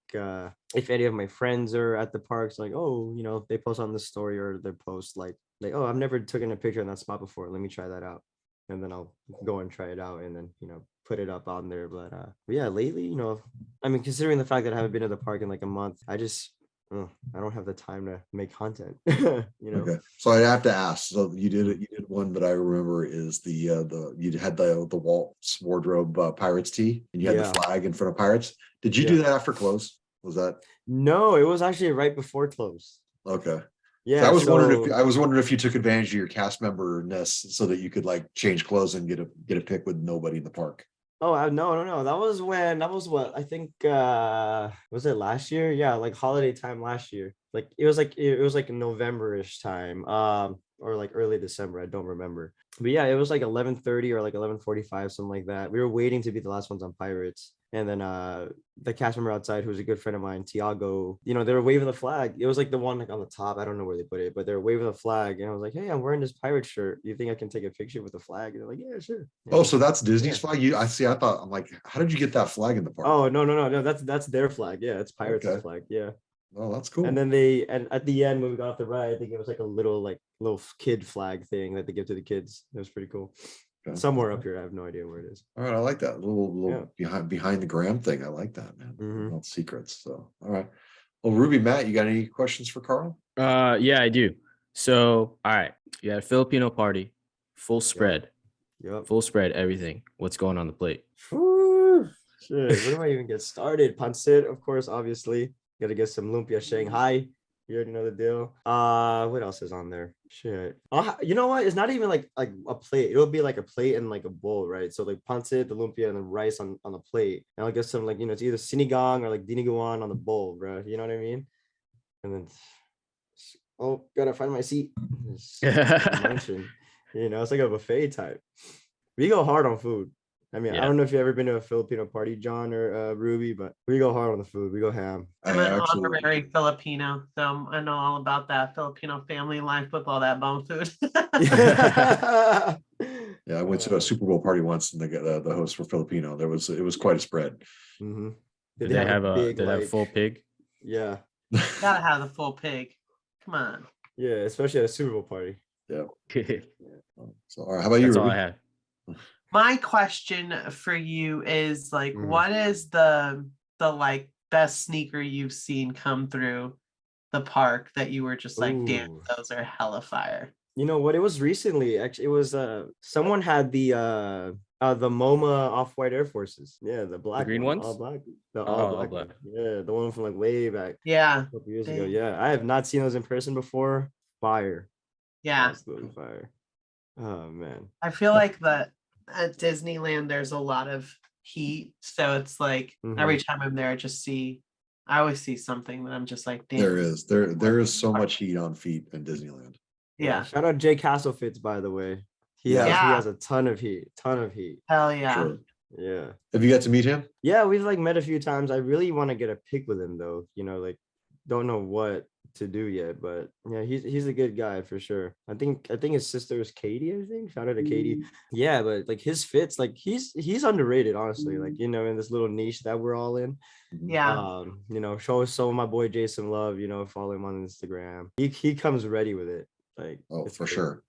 if any of my friends are at the parks, like, oh, you know, they post on the story or they post like oh, I've never taken a picture in that spot before, let me try that out, and then I'll go and try it out and then, you know, put it up on there. But yeah, lately, you know, I mean, considering the fact that I haven't been to the park in like a month, I don't have the time to make content. You know. Okay, so I have to ask. So you did one that I remember is the you had the Walt's wardrobe Pirates tee, and you had the flag in front of Pirates. Did you do that after close? Was that? No, it was actually right before close. Okay. Yeah, so I was wondering if you took advantage of your cast member-ness so that you could like change clothes and get a pic with nobody in the park. Oh, no. That was what I think was it last year? Yeah, like holiday time last year. Like it was like November-ish time. Or like early December, I don't remember. But yeah, it was like 11:30 or like 11:45, something like that. We were waiting to be the last ones on Pirates. And then the cast member outside, who's a good friend of mine, Tiago, you know, they were waving the flag. It was like the one like on the top. I don't know where they put it, but they were waving the flag. And I was like, hey, I'm wearing this pirate shirt. Do you think I can take a picture with the flag? And they're like, yeah, sure. Oh, so that's Disney's flag? I thought, I'm like, how did you get that flag in the park? Oh, no. That's their flag. Yeah, it's Pirates' flag. Yeah. Oh, that's cool. And then and at the end when we got off the ride, I think it was like a little kid flag thing that they give to the kids. It was pretty cool. Okay. Somewhere up here, I have no idea where it is. All right, I like that little behind the gram thing. I like that, man. Mm-hmm. Secrets. So, all right. Well, Ruby, Matt, you got any questions for Carl? Yeah, I do. So, all right, you had a Filipino party, full spread, full spread, everything. What's going on the plate? Whew, shit, where do I even get started? Pancit, of course, obviously. Got to get some lumpia Shanghai. You already know the deal. What else is on there? Shit. You know what? It's not even like a plate. It'll be like a plate and like a bowl, right? So like pancit, the lumpia, and then rice on the plate. And I'll get some like, you know, it's either sinigang or like diniguan on the bowl, bro. You know what I mean? And then, oh, gotta find my seat. Munching. You know, it's like a buffet type. We go hard on food. I mean, I don't know if you've ever been to a Filipino party, John or Ruby, but we go hard on the food. We go ham. I'm an honorary Filipino, so I know all about that Filipino family life with all that bone food. Yeah, I went to a Super Bowl party once, and the hosts were Filipino. It was quite a spread. Mm-hmm. Did they have a full pig? Yeah. Gotta have the full pig. Come on. Yeah, especially at a Super Bowl party. Yeah. So, all right, how about you? That's all I have. My question for you is like, what is the like best sneaker you've seen come through the park that you were just like, damn, those are hella fire? You know what? It was recently. Actually, it was someone had the MoMA Off-White Air Forces. Yeah, the black green ones. All black. All black. Yeah, the one from like way back. Yeah. A couple years ago. Yeah, I have not seen those in person before. Fire. Yeah. Absolutely fire. Oh man. I feel like that at Disneyland there's a lot of heat, so it's like every time I'm there, I always see something that I'm just like, damn. There is so much heat on feet in Disneyland. Yeah. Shout out Jay Castlefits, by the way. He has a ton of heat. Hell yeah. Sure. Yeah. Have you got to meet him? Yeah, we've like met a few times. I really want to get a pic with him though. You know, like don't know what to do yet, but yeah, he's a good guy for sure. I think his sister is Katie. I think shout out to Katie. Yeah, but like his fits, like he's underrated, honestly. Like, you know, in this little niche that we're all in. Yeah. You know, show my boy Jason love. You know, follow him on Instagram. He comes ready with it. Like, for sure.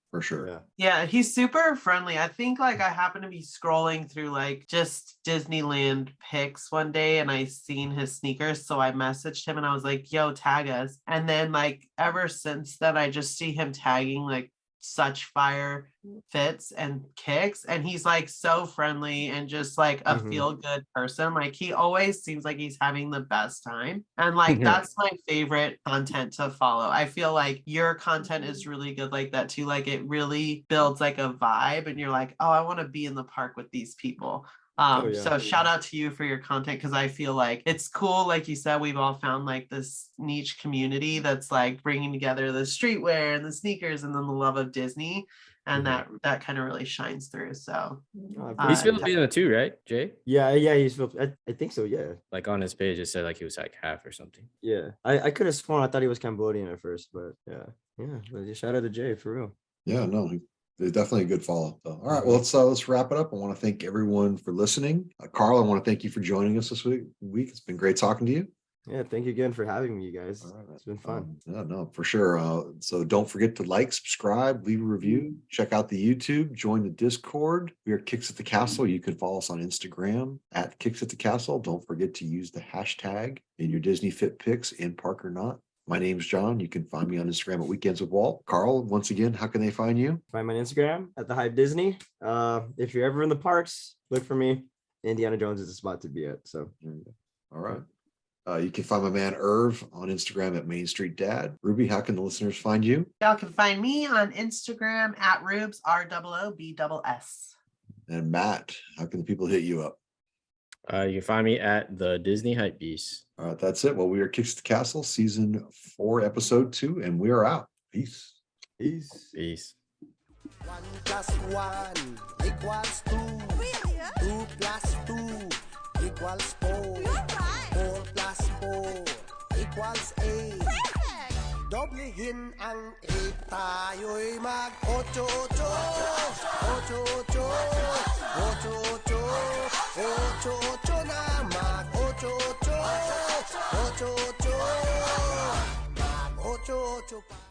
Yeah, he's super friendly. I think like I happened to be scrolling through like just Disneyland pics one day and I seen his sneakers, so I messaged him and I was like, yo, tag us. And then like ever since then I just see him tagging like such fire fits and kicks, and he's like so friendly and just like a feel-good person. Like he always seems like he's having the best time, and like that's my favorite content to follow. I feel like your content is really good like that too. Like it really builds like a vibe and you're like, oh, I want to be in the park with these people. So shout out to you for your content, because I feel like it's cool. Like you said, we've all found like this niche community that's like bringing together the streetwear and the sneakers and then the love of Disney, and that kind of really shines through. So he's Filipino too, right, Jay? Yeah, he's Filipino. I think so. Yeah, like on his page it said like he was like half or something. Yeah, I could have sworn I thought he was Cambodian at first, but yeah. But shout out to Jay for real. Yeah, no, it's definitely a good follow. So, all right, well, let's wrap it up. I want to thank everyone for listening. Carl, I want to thank you for joining us this week. It's been great talking to you. Yeah, thank you again for having me, you guys. It's been fun. No, for sure. So don't forget to like, subscribe, leave a review, check out the YouTube, join the Discord. We are Kicks at the Castle. You can follow us on Instagram at Kicks at the Castle. Don't forget to use the hashtag in your Disney Fit Pics, in park or not. My name's John. You can find me on Instagram at Weekends with Walt. Carl, once again, how can they find you? Find me on Instagram at The Hype Disney. If you're ever in the parks, look for me. Indiana Jones is the spot to be at. So, all right. You can find my man Irv on Instagram at Main Street Dad. Ruby, how can the listeners find you? Y'all can find me on Instagram at Rubes, ROOBSS. And Matt, how can the people hit you up? You can find me at the Disney Hype Beast. All right, that's it. Well, we are Kicks at the Castle, season 4, episode 2, and we are out. Peace. 1 + 1 = 2. 2 + 2 = 4. 4 + 4 = 8. Doblehin ang 8, tayo'y mag-8-8. 8-8. 8-8 na mag-8-8. 8-8. Mag-8-8 pa.